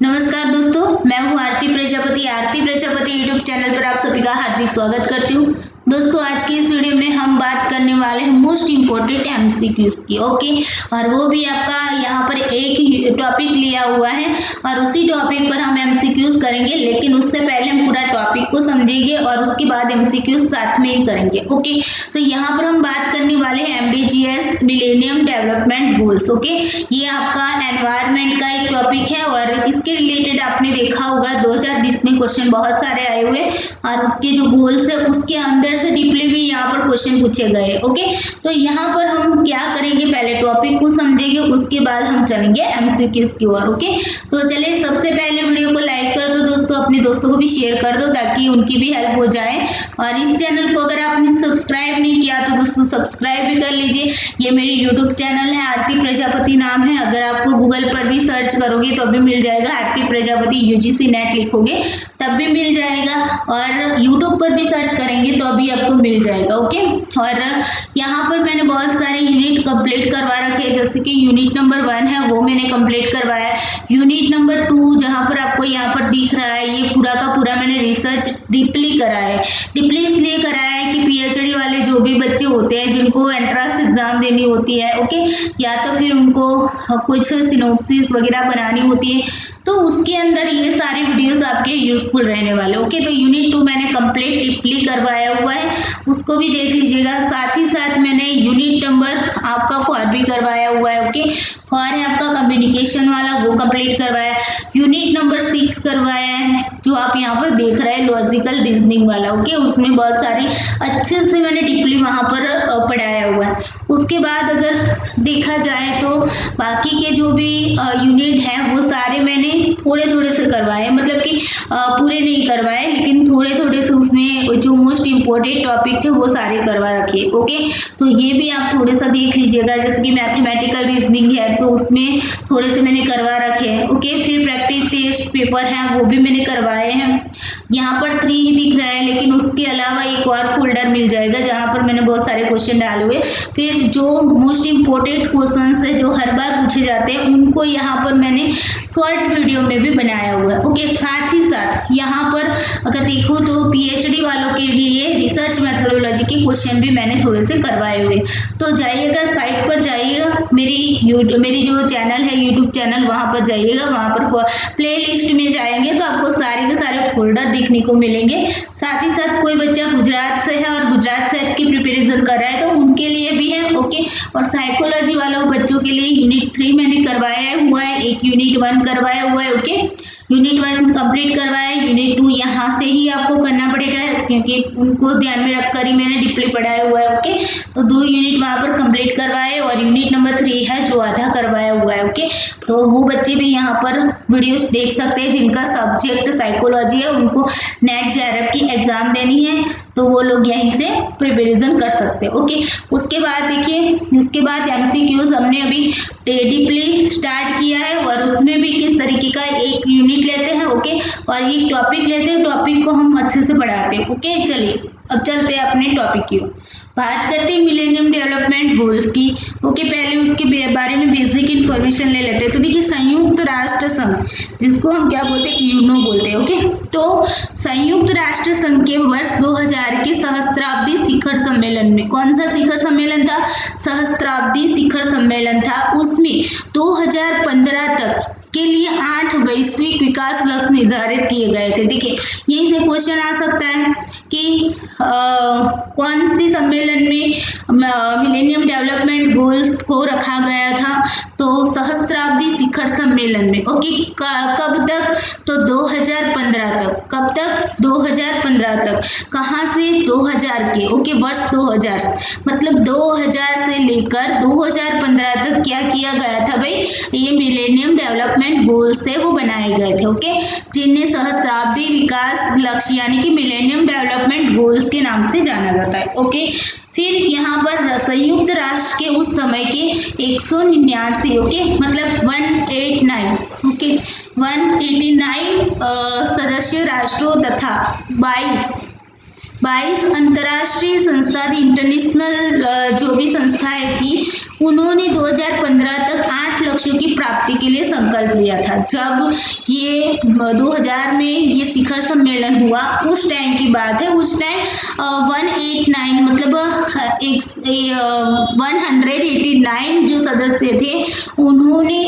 नमस्कार दोस्तों, मैं हूँ आरती प्रजापति यूट्यूब चैनल पर आप सभी का हार्दिक स्वागत करती हूँ। दोस्तों, आज की इस वीडियो में हम बात करने वाले हैं मोस्ट इम्पोर्टेंट एमसीक्यूज की। ओके, और वो भी आपका यहाँ पर एक टॉपिक लिया हुआ है और उसी टॉपिक पर हम एमसीक्यूज करेंगे, लेकिन उससे पहले हम पूरा टॉपिक को समझेंगे और उसके बाद एमसीक्यूज साथ में ही करेंगे। ओके, तो यहाँ पर हम बात करने वाले हैं एमडीजीएस मिलेनियम डेवलपमेंट गोल्स। ओके, ये आपका एनवायरनमेंट का एक टॉपिक है और इसके रिलेटेड आपने देखा होगा 2020 में क्वेश्चन बहुत सारे आए हुए और उसके जो गोल्स है उसके अंदर से डीपली भी यहाँ पर क्वेश्चन पूछे गए। ओके, तो यहाँ पर हम क्या करेंगे, पहले टॉपिक को समझेंगे, उसके बाद हम चलेंगे एमसीक्यूज की ओर। ओके, तो चलिए सबसे पहले वीडियो को लाइक कर दो दोस्तों, अपने दोस्तों को भी शेयर कर दो ताकि उनकी भी हेल्प हो जाए। और इस चैनल को अगर आपने सब्सक्राइब नहीं किया तो दोस्तों सब्सक्राइब भी कर लीजिए। ये मेरी यूट्यूब चैनल है, आरती प्रजापति नाम है। अगर आपको गूगल पर भी सर्च करोगे तो भी मिल जाएगा, आरती प्रजापति यूजीसी नेट लिखोगे तब भी मिल जाएगा, और यूट्यूब पर भी सर्च करेंगे तो अभी आपको मिल जाएगा। ओके, और यहाँ पर मैंने बहुत सारे यूनिट कंप्लीट करवा रखे हैं, जैसे कि यूनिट नंबर 1 है वो मैंने कंप्लीट करवाया। यूनिट नंबर 2 जहाँ पर आपको यहाँ पर दिख रहा है, ये पूरा का पूरा मैंने रिसर्च डीपली करा है। डीपली इसलिए कराया है कि पीएचडी वाले जो भी बच्चे होते हैं जिनको एंट्रेंस एग्जाम देनी होती है, ओके, या तो फिर उनको कुछ सिनॉप्सिस वगैरह बनानी होती है, तो उसके अंदर ये सारी वीडियोस आपके यूजफुल रहने वाले। ओके, तो यूनिट 2 मैंने कंप्लीट डीपली करवाया हुआ है, उसको भी देख लीजिएगा। साथ ही साथ मैंने यूनिट नंबर आपका 4 भी करवाया हुआ है। ओके, 4 है आपका कम्युनिकेशन वाला, वो कंप्लीट करवाया। यूनिट नंबर 6 करवाया है जो आप यहाँ पर देख रहे हैं, लॉजिकल रीजनिंग वाला। ओके, उसमें बहुत सारी अच्छे से मैंने डीपली वहां पर पढ़ाया हुआ है। उसके बाद अगर देखा जाए तो बाकी के जो भी यूनिट है वो सारे मैंने थोड़े थोड़े से करवाए, मतलब कि पूरे नहीं करवाए, लेकिन थोड़े थोड़े से उसमें जो मोस्ट इम्पोर्टेंट टॉपिक थे वो सारे करवा रखे। ओके, तो ये भी आप थोड़ा सा देख लीजिएगा, जैसे कि मैथमेटिकल रीजनिंग है तो उसमें थोड़े से मैंने करवा रखे हैं। ओके, फिर प्रैक्टिस टेस्ट पेपर है वो भी मैंने करवाए हैं। यहाँ पर 3 ही दिख रहा है, लेकिन उसके अलावा एक और फोल्डर मिल जाएगा जहाँ पर मैंने बहुत सारे क्वेश्चन डाले हुए। फिर जो मोस्ट इम्पोर्टेंट क्वेश्चन है जो हर बार पूछे जाते हैं उनको यहाँ पर मैंने शॉर्ट वीडियो में भी बनाया हुआ है। ओके, साथ ही साथ यहाँ पर अगर देखो तो पीएचडी वालों के लिए रिसर्च मेथोडोलॉजी के क्वेश्चन भी मैंने थोड़े से करवाए हुए। तो जाइएगा साइट पर, जाइएगा मेरी जो चैनल है यूट्यूब चैनल, वहां पर जाइएगा, वहां पर प्ले लिस्ट में जाएंगे तो आपको सारे के सारे फोल्डर देखने को मिलेंगे। साथ ही साथ कोई बच्चा गुजरात से है और गुजरात सेट की प्रिपरेशन कर रहा है तो उनके लिए भी है। ओके, और साइकोलॉजी वालों बच्चों के लिए यूनिट 3 मैंने करवाया हुआ है, एक यूनिट 1 करवाया हुआ है। ओके, यूनिट 1 कंप्लीट करवाया, यूनिट 2 यहाँ से ही आपको करना पड़ेगा क्योंकि उनको ध्यान में रखकर ही मैंने डीपली पढ़ाया हुआ है। ओके, तो 2 यूनिट वहां पर कंप्लीट करवाए और यूनिट नंबर 3 है जो आधा करवाया हुआ है। ओके, तो वो बच्चे भी यहाँ पर वीडियोस देख सकते हैं जिनका सब्जेक्ट साइकोलॉजी है, उनको नेट जेआरएफ की एग्जाम देनी है तो वो लोग यहीं से प्रिपरेशन कर सकते हैं। ओके, उसके बाद देखिए, उसके बाद एमसीक्यूज हमने अभी डीपली स्टार्ट किया है और उसमें भी किस तरीके का एक यूनिट लेते हैं। ओके, और एक टॉपिक लेते हैं, टॉपिक को हम अच्छे से पढ़ाते हैं। ओके, चलिए अब चलते हैं अपने टॉपिक की ओर, बात करते हैं मिलेनियम डेवलपमेंट गोल्स की। ओके, पहले उसके बारे में बेसिक इन्फॉर्मेशन ले लेते हैं। तो देखिए, संयुक्त राष्ट्र संघ जिसको हम क्या बोलते हैं, यूनो बोलते हैं। ओके, तो संयुक्त राष्ट्र संघ के वर्ष 2000 के सहस्त्राब्दी शिखर सम्मेलन में, कौन सा शिखर सम्मेलन था, सहस्त्राब्दी शिखर सम्मेलन था, उसमें 2015 तक के लिए 8 वैश्विक विकास लक्ष्य निर्धारित किए गए थे। देखिए, यहीं से क्वेश्चन आ सकता है कि कौन सी सम्मेलन में मिलेनियम डेवलपमेंट गोल्स को रखा गया था, तो सहस्त्राब्दी शिखर सम्मेलन में। ओके, कब तक, तो 2015 तक। कब तक, 2015 तक। कहाँ से, 2000 के। ओके, वर्ष 2000, मतलब 2000 से लेकर 2015 तक क्या किया गया था भाई, ये मिलेनियम डेवलपमेंट गोल्स है वो बनाए गए थे। ओके, जिन्हें सहस्त्राब्दी विकास लक्ष्य यानी कि मिलेनियम डेवलपमेंट गोल्स के नाम से जाना जाता है। ओके, फिर यहाँ पर संयुक्त राष्ट्र के उस समय के 189, ओके, मतलब 189, ओके, 189 सदस्य राष्ट्रों तथा 22 22 अंतर्राष्ट्रीय संस्था इंटरनेशनल जो भी संस्थाएं थी उन्होंने 2015 तक 8 लक्ष्यों की प्राप्ति के लिए संकल्प लिया था। जब ये 2000 में ये शिखर सम्मेलन हुआ उस टाइम की बात है। उस टाइम 189 मतलब 189 जो सदस्य थे उन्होंने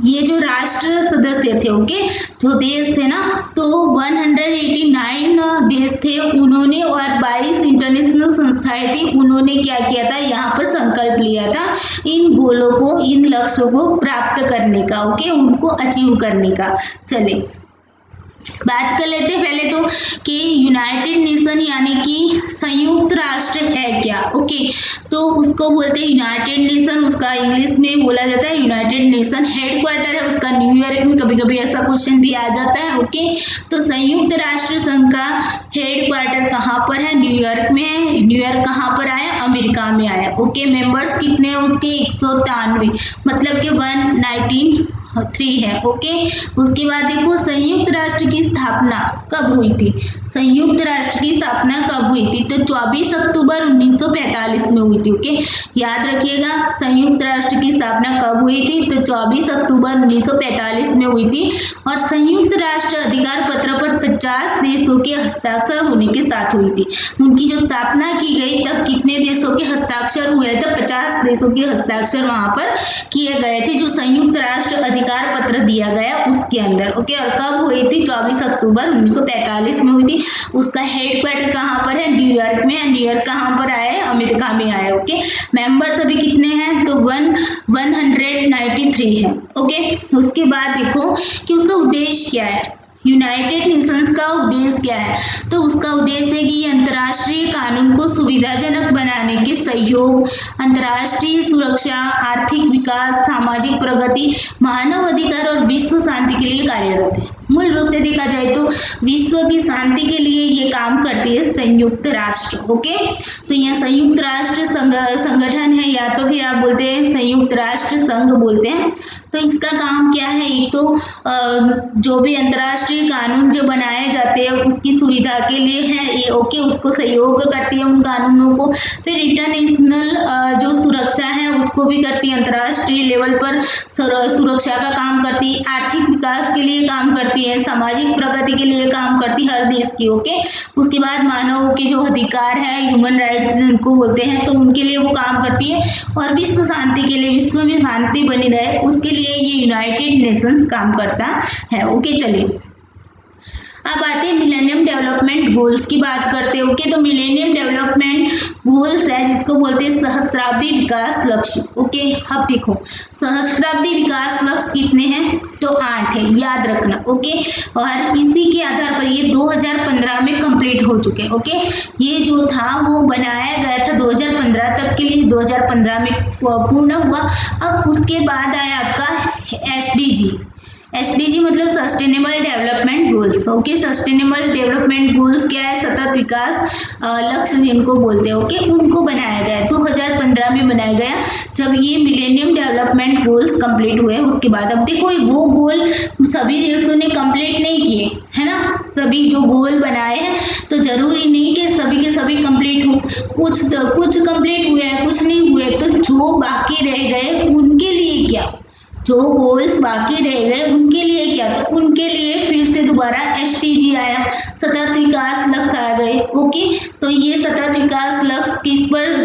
ये जो राष्ट्र सदस्य थे ओके जो देश थे ना तो 189 देश थे उन्होंने और 22 इंटरनेशनल संस्थाएं थी उन्होंने क्या किया था यहाँ पर संकल्प लिया था इन गोलों को इन लक्ष्यों को प्राप्त करने का ओके उनको अचीव करने का। चले बात कर लेते हैं पहले तो कि यूनाइटेड नेशन यानी कि संयुक्त राष्ट्र है क्या। ओके तो उसको बोलते हैं यूनाइटेड नेशन, उसका इंग्लिश में बोला जाता है यूनाइटेड नेशन। हेडक्वार्टर है उसका न्यूयॉर्क में, कभी कभी ऐसा क्वेश्चन भी आ जाता है। ओके तो संयुक्त राष्ट्र संघ का हेडक्वार्टर कहाँ पर है? न्यूयॉर्क में है। न्यूयॉर्क कहाँ पर आया? अमेरिका में आया। ओके मेंबर्स कितने हैं उसके? 193 मतलब कि 193 है। ओके उसके बाद देखो संयुक्त राष्ट्र की स्थापना कब हुई थी? संयुक्त राष्ट्र की स्थापना कब हुई थी? तो 24 अक्टूबर 1945 में हुई थी। ओके याद रखिएगा संयुक्त राष्ट्र की स्थापना कब हुई थी? तो 24 अक्टूबर 1945 में हुई थी और संयुक्त राष्ट्र अधिकार पत्र पर 50 देशों के हस्ताक्षर होने के साथ हुई थी। उनकी जो स्थापना की गई तब कितने देशों के हस्ताक्षर हुए थे? 50 देशों के हस्ताक्षर वहां पर किए गए थे जो संयुक्त राष्ट्र अधिकार पत्र दिया गया उसके अंदर। ओके और कब हुई थी? 24 अक्टूबर 1945 में हुई थी। उसका हेडक्वार्टर कहाँ पर है? न्यूयॉर्क में। न्यूयॉर्क कहाँ पर आया है? अमेरिका में आया है। ओके मेंबर्स अभी कितने हैं? तो 193 है। ओके उसके बाद देखो कि उसका उद्देश्य क्या है। यूनाइटेड नेशंस का उद्देश्य क्या है? तो उसका उद्देश्य है कि अंतर्राष्ट्रीय कानून को सुविधाजनक बनाने के सहयोग, अंतर्राष्ट्रीय सुरक्षा, आर्थिक विकास, सामाजिक प्रगति, मानव अधिकार और विश्व शांति के लिए कार्यरत है। मूल रूप से देखा जाए तो विश्व की शांति के लिए ये काम करती है संयुक्त राष्ट्र। ओके तो यहाँ संयुक्त राष्ट्र संगठन है या तो फिर आप बोलते हैं संयुक्त राष्ट्र संघ बोलते हैं। तो इसका काम क्या है? एक तो जो भी अंतर्राष्ट्रीय कानून जो बनाए जाते हैं उसकी सुविधा के लिए है ये। ओके उसको सहयोग करती है उन कानूनों को। फिर इंटरनेशनल जो सुरक्षा है उसको भी करती है, अंतर्राष्ट्रीय लेवल पर सुरक्षा का काम करती है, आर्थिक विकास के लिए काम करती है, सामाजिक प्रगति के लिए काम करती है हर देश की। ओके उसके बाद मानव के जो अधिकार है ह्यूमन राइट्स जिनको बोलते हैं तो उनके लिए वो काम करती है और विश्व शांति के लिए, विश्व में शांति बनी रहे उसके लिए ये यूनाइटेड नेशंस काम करता है। ओके चलिए अब आते हैं मिलेनियम डेवलपमेंट गोल्स की बात करते हैं। ओके तो मिलेनियम डेवलपमेंट गोल्स है जिसको बोलते हैं सहस्त्राब्दी विकास लक्ष्य। ओके अब देखो सहस्त्राब्दी विकास लक्ष्य कितने हैं? तो 8 है, याद रखना। ओके और इसी के आधार पर ये 2015 में कंप्लीट हो चुके। ओके ये जो था वो बनाया गया था 2015 तक के लिए, 2015 में पूर्ण हुआ। अब उसके बाद आया आपका एसडीजी मतलब sustainable development goals. Okay sustainable development goals क्या है? सतत विकास लक्ष्य जिनको बोलते हैं। ओके उनको बनाया गया 2015 में बनाया गया जब ये मिलेनियम डेवलपमेंट गोल्स कंप्लीट हुए उसके बाद। अब देखो वो गोल सभी देशों ने कंप्लीट नहीं किए है ना, सभी जो गोल बनाए हैं तो जरूरी नहीं कि सभी के सभी कंप्लीट हो, कुछ कंप्लीट हुए हैं कुछ नहीं हुए। तो जो बाकी रह गए उनके लिए क्या, जो गोल्स बाकी रह गए उनके लिए क्या? तो उनके लिए फिर से दोबारा एसडीजी आया, सतत विकास लक्ष्य आ गए। ओके तो ये सतत विकास लक्ष्य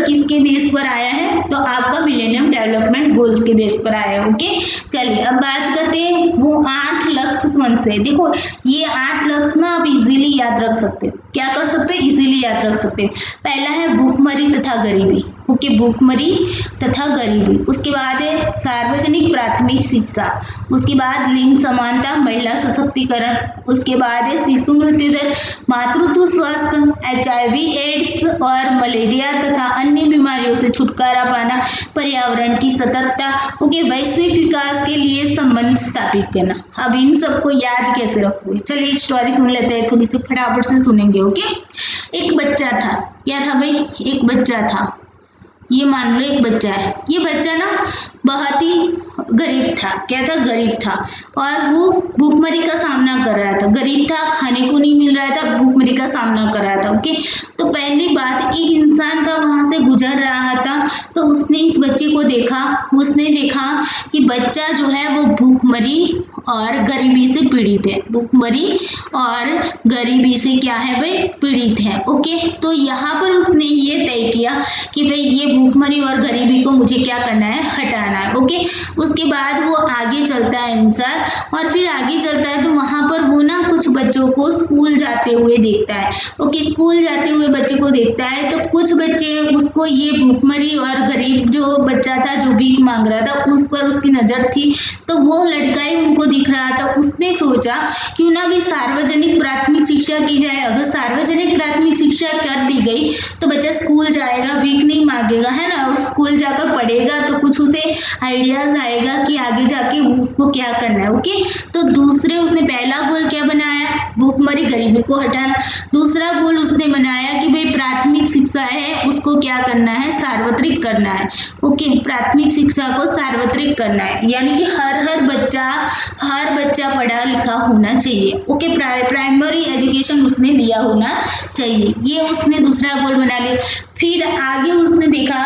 किसके बेस पर आया है? तो आपका मिलेनियम डेवलपमेंट गोल्स के बेस पर आया है। ओके चलिए अब बात करते हैं वो 8 लक्ष्य कौन से। देखो ये 8 लक्ष्य ना आप इजीली याद रख सकते हो। क्या कर सकते हो? इजीली याद रख सकते हो। पहला है भूखमरी तथा गरीबी। ओके भूखमरी तथा गरीबी। उसके बाद है सार्वजनिक प्राथमिक शिक्षा। उसके बाद लिंग समानता, महिला सशक्तिकरण। उसके बाद है शिशु मृत्यु दर, मातृत्व स्वास्थ्य, HIV एड्स और मलेरिया तथा अन्य बीमारियों से छुटकारा पाना, पर्यावरण की सतर्कता। ओके वैश्विक विकास के लिए संबंध स्थापित करना। अब इन सबको याद कैसे रखोगे? चलिए एक स्टोरी सुन लेते हैं, थोड़ी सी फटाफट से सुनेंगे। ओके एक बच्चा था, क्या था भाई? एक बच्चा था। ये मान लो एक बच्चा है, ये बच्चा ना बहुत ही गरीब था। क्या था? गरीब था और वो भूखमरी का सामना कर रहा था। गरीब था, खाने को नहीं मिल रहा था, भूखमरी का सामना कर रहा था। ओके, तो पहली बात, एक इंसान था वहां से गुजर रहा था, तो उसने इस बच्चे को देखा। उसने देखा कि बच्चा जो है वो भूखमरी और गरीबी से पीड़ित है। भूखमरी और गरीबी से क्या है भाई? पीड़ित है। ओके, तो यहाँ पर उसने ये तय किया कि भाई ये भूखमरी और गरीबी को मुझे क्या करना है? हटाना है। ओके, उसके बाद वो आगे चलता है इंसान, और फिर आगे चलता है तो वहां पर वो ना कुछ बच्चों को स्कूल जाते हुए देखता है। ओके, स्कूल जाते हुए बच्चे को देखता है तो कुछ बच्चे उसको, ये भूखमरी और गरीब जो बच्चा था जो भीख मांग रहा था, उस पर उसकी नजर थी, तो वो लड़का ही उनको दिख रहा था। उसने सोचा क्यों ना भी सार्वजनिक प्राथमिक शिक्षा की जाए। अगर सार्वजनिक प्राथमिक शिक्षा कर दी गई तो बच्चा स्कूल जाएगा, भीख नहीं मांगेगा, है ना, और स्कूल जाकर पढ़ेगा तो कुछ उसे आइडियाज आएगा कि आगे जाके उसको क्या करना है। ओके, तो दूसरे उसने पहला गोल क्या बनाया? भूखमरी गरीबी को हटाना। दूसरा गोल उसने बनाया कि भाई प्राथमिक शिक्षा है उसको क्या करना है? सार्वत्रिक करना है। ओके, प्राथमिक शिक्षा को सार्वत्रिक करना है, यानी कि हर बच्चा पढ़ा लिखा होना चाहिए। ओके, प्राइमरी एजुकेशन उसने लिया होना चाहिए, ये उसने दूसरा गोल बना लिया। फिर आगे उसने देखा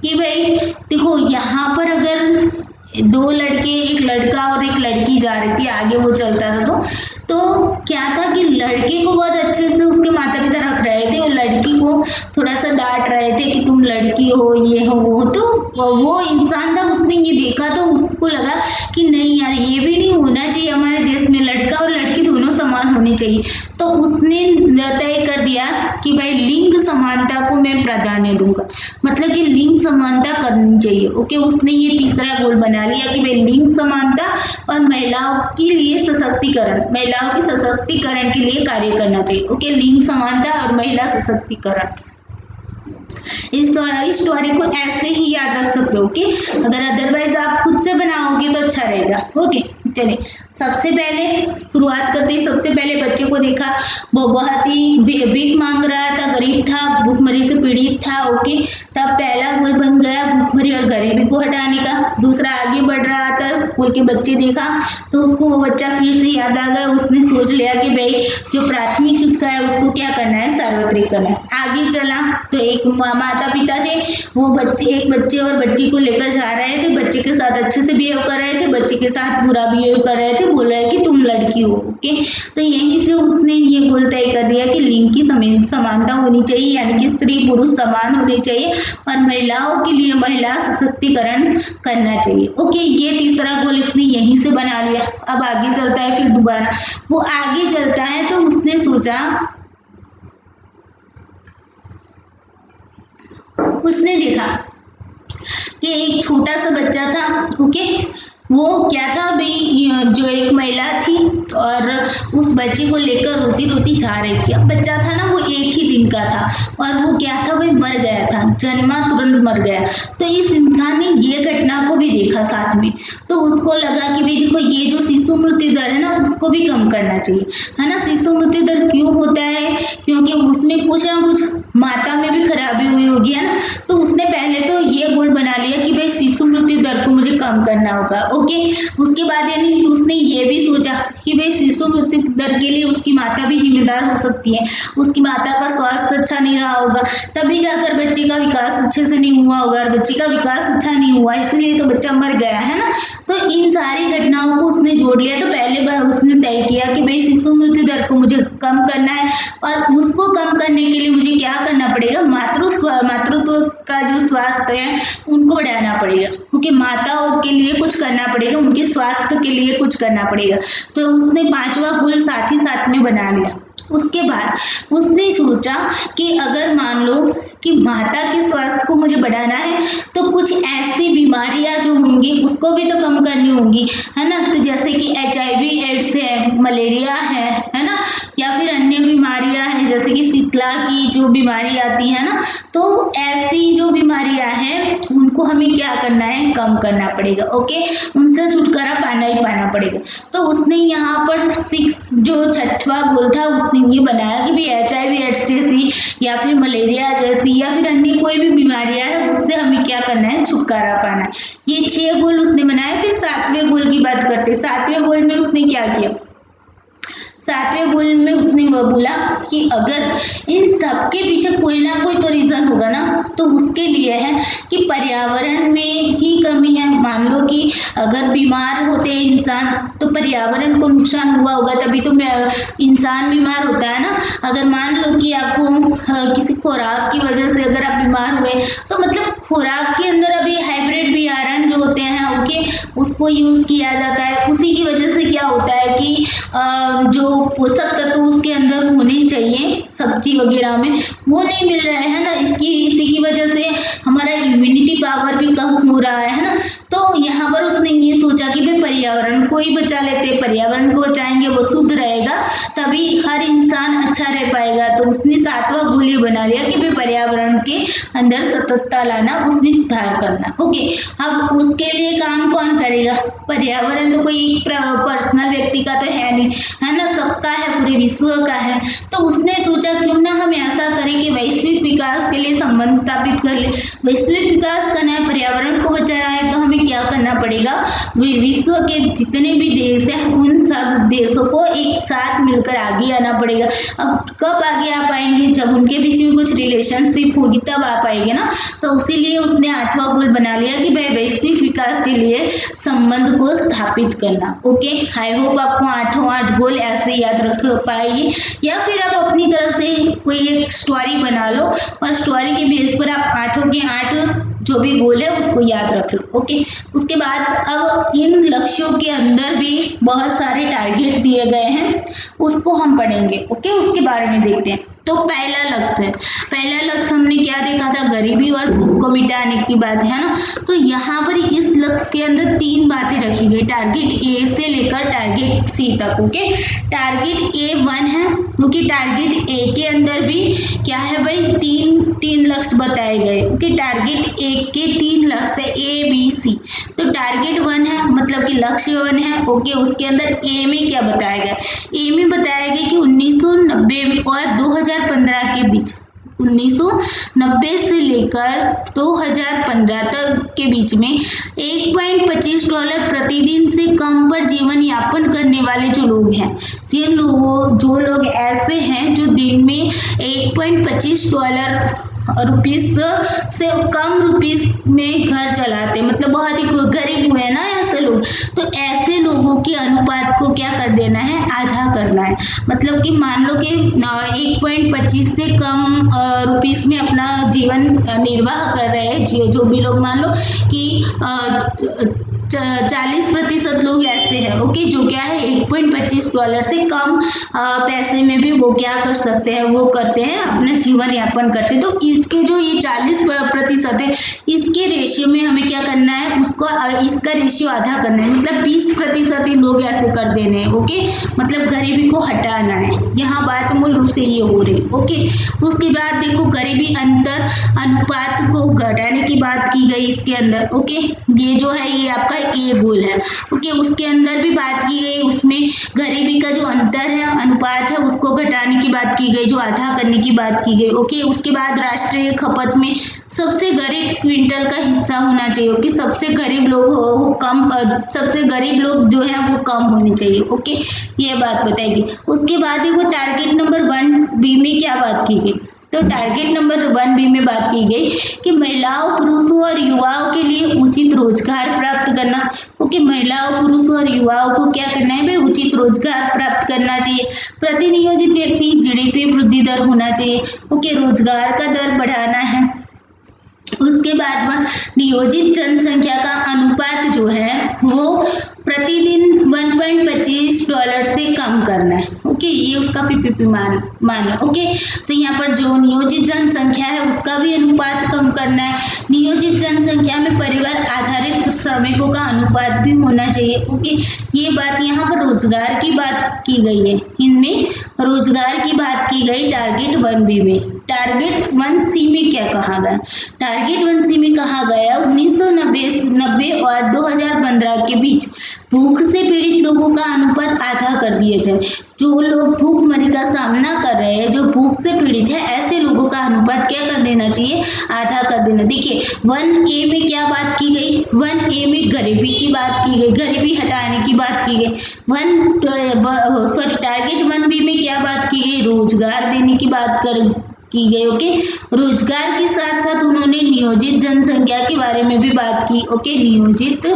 कि भाई देखो यहाँ पर अगर दो लड़के, एक लड़का और एक लड़की जा रही थी, आगे वो चलता था तो क्या था कि लड़के को बहुत अच्छे से उसके माता पिता रख रहे थे और लड़की को थोड़ा सा डांट रहे थे कि तुम लड़की हो, ये हो वो। तो वो इंसान था, उसने ये देखा तो उसको लगा कि नहीं यार, ये भी नहीं होना चाहिए हमारे देश में, लड़का और लड़की दोनों समान होने चाहिए। तो उसने तय कर दिया कि भाई लिंग समानता को मैं प्राधान्य दूंगा, मतलब कि लिंग समानता करनी चाहिए। ओके, उसने ये तीसरा गोल बना लिया कि भाई लिंग समानता और महिलाओं के लिए सशक्तिकरण, महिलाओं के सशक्तिकरण के लिए कार्य करना चाहिए। ओके, लिंग समानता और महिला सशक्तिकरण। इस स्टोरी को ऐसे ही याद रख सकते हो। ओके, अगर अदरवाइज आप खुद से बनाओगे तो अच्छा रहेगा। ओके, चलिए सबसे पहले शुरुआत करते हैं। सबसे पहले बच्चे को देखा, वो बहुत ही भीख मांग रहा था, गरीब था, भूखमरी से पीड़ित था। ओके, तब पहला गोल बन गया भूखमरी और गरीबी को हटाने का। दूसरा, आगे बढ़ रहा था, स्कूल के बच्चे देखा तो उसको वो बच्चा फिर से याद आ गया। उसने सोच लिया कि भाई जो प्राथमिक शिक्षा है उसको क्या करना है? सार्वत्रिक करना है। आगे चला तो एक माता पिता थे, वो एक बच्चे और बच्ची को लेकर जा रहे थे, बच्चे के साथ अच्छे से बिहेव कर रहे थे, बच्चे के साथ बुरा बिहेव कर रहे थे, बोल रहे कि तुम लड़की हो। ओके, तो यहीं से उसने ये गोल तय कर दिया कि लिंग की समानता होनी चाहिए, यानी कि स्त्री पुरुष समान होने चाहिए और महिलाओं के लिए महिला सशक्तिकरण करना चाहिए। ओके, ये तीसरा गोल इसने यहीं से बना लिया। अब आगे चलता है, फिर दोबारा वो आगे चलता है तो उसने सोचा, उसने देखा कि एक छोटा सा बच्चा था। ओके, वो क्या था भाई, जो एक महिला थी और उस बच्चे को लेकर रोती रोती जा रही थी। अब बच्चा था ना, वो एक ही दिन का था और वो क्या था भाई, मर गया था, जन्मा तुरंत मर गया। तो इस इंसान ने ये घटना को भी देखा साथ में, तो उसको लगा कि भाई देखो ये जो शिशु मृत्यु दर है ना उसको भी कम करना चाहिए, है ना। शिशु मृत्यु दर क्यों होता है? क्योंकि उसमें कुछ ना कुछ माता में भी खराबी हुई होगी, है ना। तो उसने पहले तो ये गोल बना लिया कि भाई शिशु मृत्यु दर को मुझे कम करना होगा। ओके, उसके बाद यानी उसने ये भी सोचा कि भाई शिशु मृत्यु दर के लिए उसकी माता भी जिम्मेदार हो सकती है, उसकी माता का स्वास्थ्य अच्छा नहीं रहा होगा, तभी जाकर बच्चे का विकास अच्छे से नहीं हुआ होगा, और बच्चे का विकास अच्छा नहीं हुआ इसलिए तो बच्चा मर गया, है ना। तो इन सारी घटनाओं को उसने जोड़ लिया। तो पहले बार उसने तय किया कि भाई शिशु मृत्यु दर को मुझे कम करना है और उसको कम करने के लिए मुझे क्या करना पड़ेगा? मातृत्व का जो स्वास्थ्य है उनको बढ़ाना पड़ेगा। क्योंकि माताओं के लिए कुछ करना पड़ेगा, उनके स्वास्थ्य के लिए कुछ करना पड़ेगा। तो उसने पांचवा गोल साथ ही साथ में बना लिया। उसके बाद उसने सोचा कि अगर मान लो कि माता के स्वास्थ्य को मुझे बढ़ाना है तो कुछ ऐसी बीमारियां जो होंगी उसको भी तो कम करनी होंगी, है ना। तो जैसे कि HIV एड्स है, मलेरिया है ना, या फिर अन्य बीमारियां हैं जैसे कि शीतला की जो बीमारी आती है ना, तो ऐसी जो बीमारियां हैं उनको हमें क्या करना है? कम करना पड़ेगा। ओके, उनसे छुटकारा पाना ही पाना बनाना पड़ेगा। तो उसने यहाँ पर 6 जो 6वां गोल था उसने ये बनाया कि भाई HIV एड्स जैसी या फिर मलेरिया जैसी या फिर अन्य कोई भी बीमारियां है उससे हमें क्या करना है, छुटकारा पाना है। ये 6 गोल उसने बनाए। फिर 7वें गोल की बात करते हैं। 7वें गोल में उसने क्या किया, 7वें गोल में उसने बोला कि अगर इन सब के पीछे कोई ना कोई तो रीजन होगा ना, तो उसके लिए है कि पर्यावरण में ही कमी है। मान लो कि अगर बीमार होते हैं इंसान तो पर्यावरण को नुकसान हुआ होगा, तभी तो इंसान बीमार होता है ना। अगर मान लो कि आपको किसी खुराक की वजह से अगर आप बीमार हुए तो मतलब खुराक के अंदर अभी हाइब्रिड बियारण जो होते हैं ओके, उसको यूज किया जाता है। उसी की वजह से क्या होता है कि जो पोषक तत्व उसके अंदर होने चाहिए सब्जी वगैरह में वो नहीं मिल रहे हैं ना। इसी की वजह से हमारा इम्यूनिटी पावर भी कम हो रहा है ना। तो यहाँ पर उसने ये सोचा कि भाई पर्यावरण को ही बचा लेते, पर्यावरण को बचाएंगे वो शुद्ध रहेगा तभी हर इंसान अच्छा रह पाएगा। तो उसने 7वां गोल ये बना लिया कि भाई पर्यावरण के अंदर सततता लाना, उसमें सुधार करना। ओके, अब उसके लिए काम कौन करेगा, पर्यावरण तो कोई पर्सनल व्यक्ति का तो है नहीं, है ना, सबका है, पूरे विश्व का है। तो उसने सोचा क्यों ना हम ऐसा करें कि वैश्विक विकास के लिए संबंध स्थापित कर ले। वैश्विक विकास करना है, पर्यावरण को बचाना है, तो हमें क्या करना पड़ेगा, विश्व के जितने भी देश हैं उन सब देशों को एक साथ मिलकर आगे आना पड़ेगा। अब कब आगे आ पाएंगे, जब उनके बीच में कुछ रिलेशनशिप होगी तब आ पाएंगे ना। तो इसीलिए उसने 8वां गोल बना लिया कि भाई वैश्विक विकास के लिए संबंध को स्थापित करना। ओके, आई होप आपको 8 गोल ऐसे याद रख पाएंगे, या फिर आप अपनी तरफ से कोई एक स्टोरी बना लो और स्टोरी के बेस पर आप 8 के 8 जो भी गोल है उसको याद रख लो। ओके, उसके बाद अब इन लक्ष्यों के अंदर भी बहुत सारे टारगेट दिए गए हैं, उसको हम पढ़ेंगे। ओके, उसके बारे में देखते हैं। तो पहला लक्ष्य हमने क्या देखा था, गरीबी और भूख को मिटाने की बात है ना। तो यहाँ पर इस लक्ष्य के अंदर 3 बातें रखी गई, टारगेट ए से लेकर टारगेट सी तक। ओके, टारगेट ए 1 है क्योंकि टारगेट ए के अंदर भी क्या है भाई, तीन लक्ष्य बताए गए। ओके, टारगेट ए के 3 लक्ष्य है, A B C। तो टारगेट 1 है मतलब कि लक्ष्य 1 है। ओके, उसके अंदर ए में क्या बताया गया, ए में बताया गया कि 1990 और 2015 के बीच, 1990 से लेकर 2015 तक के बीच में $1.25 प्रतिदिन से कम पर जीवन यापन करने वाले जो लोग हैं, जो लोग ऐसे हैं जो दिन में $1.25 से कम रुपीस में घर चलाते, मतलब बहुत ही गरीब हुए ना ऐसे लोग। तो ऐसे लोगों के अनुपात को क्या कर देना है, आधा करना है। मतलब कि मान लो कि 1.25 से कम रुपीस में अपना जीवन निर्वाह कर रहे हैं जो भी लोग, मान लो कि 40% लोग ऐसे हैं ओके, जो क्या है $1.25 से कम पैसे में भी वो क्या कर सकते हैं, वो करते हैं, अपना जीवन यापन करते हैं। तो इसके जो ये 40% है, इसके रेशियो में हमें क्या करना है, उसको इसका रेशियो आधा करना है, मतलब 20% ही लोग ऐसे कर देने हैं। ओके, मतलब गरीबी को हटाना है, यहाँ बात मूल रूप से ये हो रही। ओके, उसके बाद देखो गरीबी अंतर अनुपात को घटाने की बात की गई इसके अंदर। ओके, ये जो है ये आपका ए गोल है। ओके, उसके अंदर भी बात की गई, उसमें गरीबी का जो अंतर है, अनुपात है, उसको घटाने की बात की गई, जो आधा करने की बात की गई। ओके, उसके बाद राष्ट्रीय खपत में सबसे गरीब क्विंटल का हिस्सा होना चाहिए। ओके, सबसे गरीब लोग जो है वो कम होने चाहिए। ओके, ये बात बताएगी। उसके बाद देखो टारगेट नंबर 1B में क्या बात की गई, तो टारगेट नंबर 1B में बात की गई कि महिलाओं, पुरुषों और युवाओं के लिए उचित रोजगार प्राप्त करना। ओके, महिलाओं, पुरुषों और युवाओं को क्या करना है भाई, उचित रोजगार प्राप्त करना चाहिए। प्रति नियोजित व्यक्ति GDP वृद्धि दर होना चाहिए। ओके, रोजगार का दर बढ़ाना है। उसके बाद में नियोजित जनसंख्या का अनुपात जो है वो प्रतिदिन $1.25 से कम करना है। ओके, ये उसका PPP मान है। ओके, तो यहाँ पर जो नियोजित जनसंख्या है उसका भी अनुपात कम करना है। नियोजित जनसंख्या में परिवार आधारित श्रमिकों का अनुपात भी होना चाहिए। ओके, ये बात यहाँ पर रोजगार की बात की गई है, इनमें रोजगार की बात की गई टारगेट 1B में। टारगेट 1C में क्या कहा गया? टारगेट 1C में कहा गया 1990 और 2015 के बीच भूख से पीड़ित लोगों का अनुपात आधा कर दिया जाए। जो लोग भूखमरी का सामना कर रहे हैं, जो भूख से पीड़ित है, ऐसे लोगों का अनुपात क्या कर देना चाहिए? आधा कर देना। देखिए 1A में क्या बात की गई? 1A में गरीबी की बात की गई, गरीबी हटाने की बात की गई। टारगेट 1B में क्या बात की गई? रोजगार देने की बात की गई। ओके, रोजगार के साथ साथ उन्होंने नियोजित जनसंख्या के बारे में भी बात की। ओके, नियोजित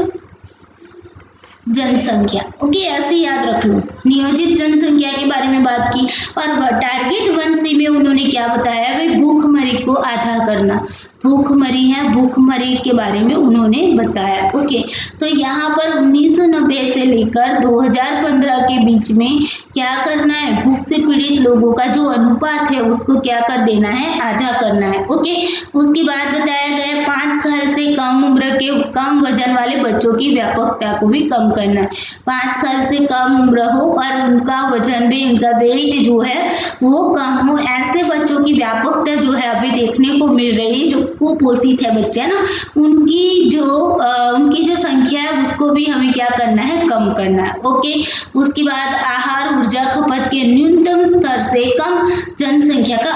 जनसंख्या, ओके, ऐसे याद रख लो, नियोजित जनसंख्या के बारे में बात की। और टारगेट 1C में उन्होंने क्या बताया? भाई भूखमरी को आधा करना, भूखमरी है, भूखमरी के बारे में उन्होंने बताया। ओके, तो यहाँ पर 1990 से लेकर 2015 के बीच में क्या करना है? भूख से पीड़ित लोगों का जो अनुपात है उसको क्या कर देना है? आधा करना है। ओके, उसके बाद बताया गया 5 साल से कम उम्र के कम वजन वाले बच्चों की व्यापकता को भी कम करना है। 5 साल से कम उम्र हो और उनका वजन भी, उनका वेट जो है वो कम हो, ऐसे बच्चों की व्यापकता जो है अभी देखने को मिल रही है। जो कुपोषित है बच्चे ना, उनकी जो संख्या है उसको भी हमें क्या करना है? कम करना है। ओके, उसके बाद आहार ऊर्जा खपत के न्यूनतम स्तर से कम जनसंख्या का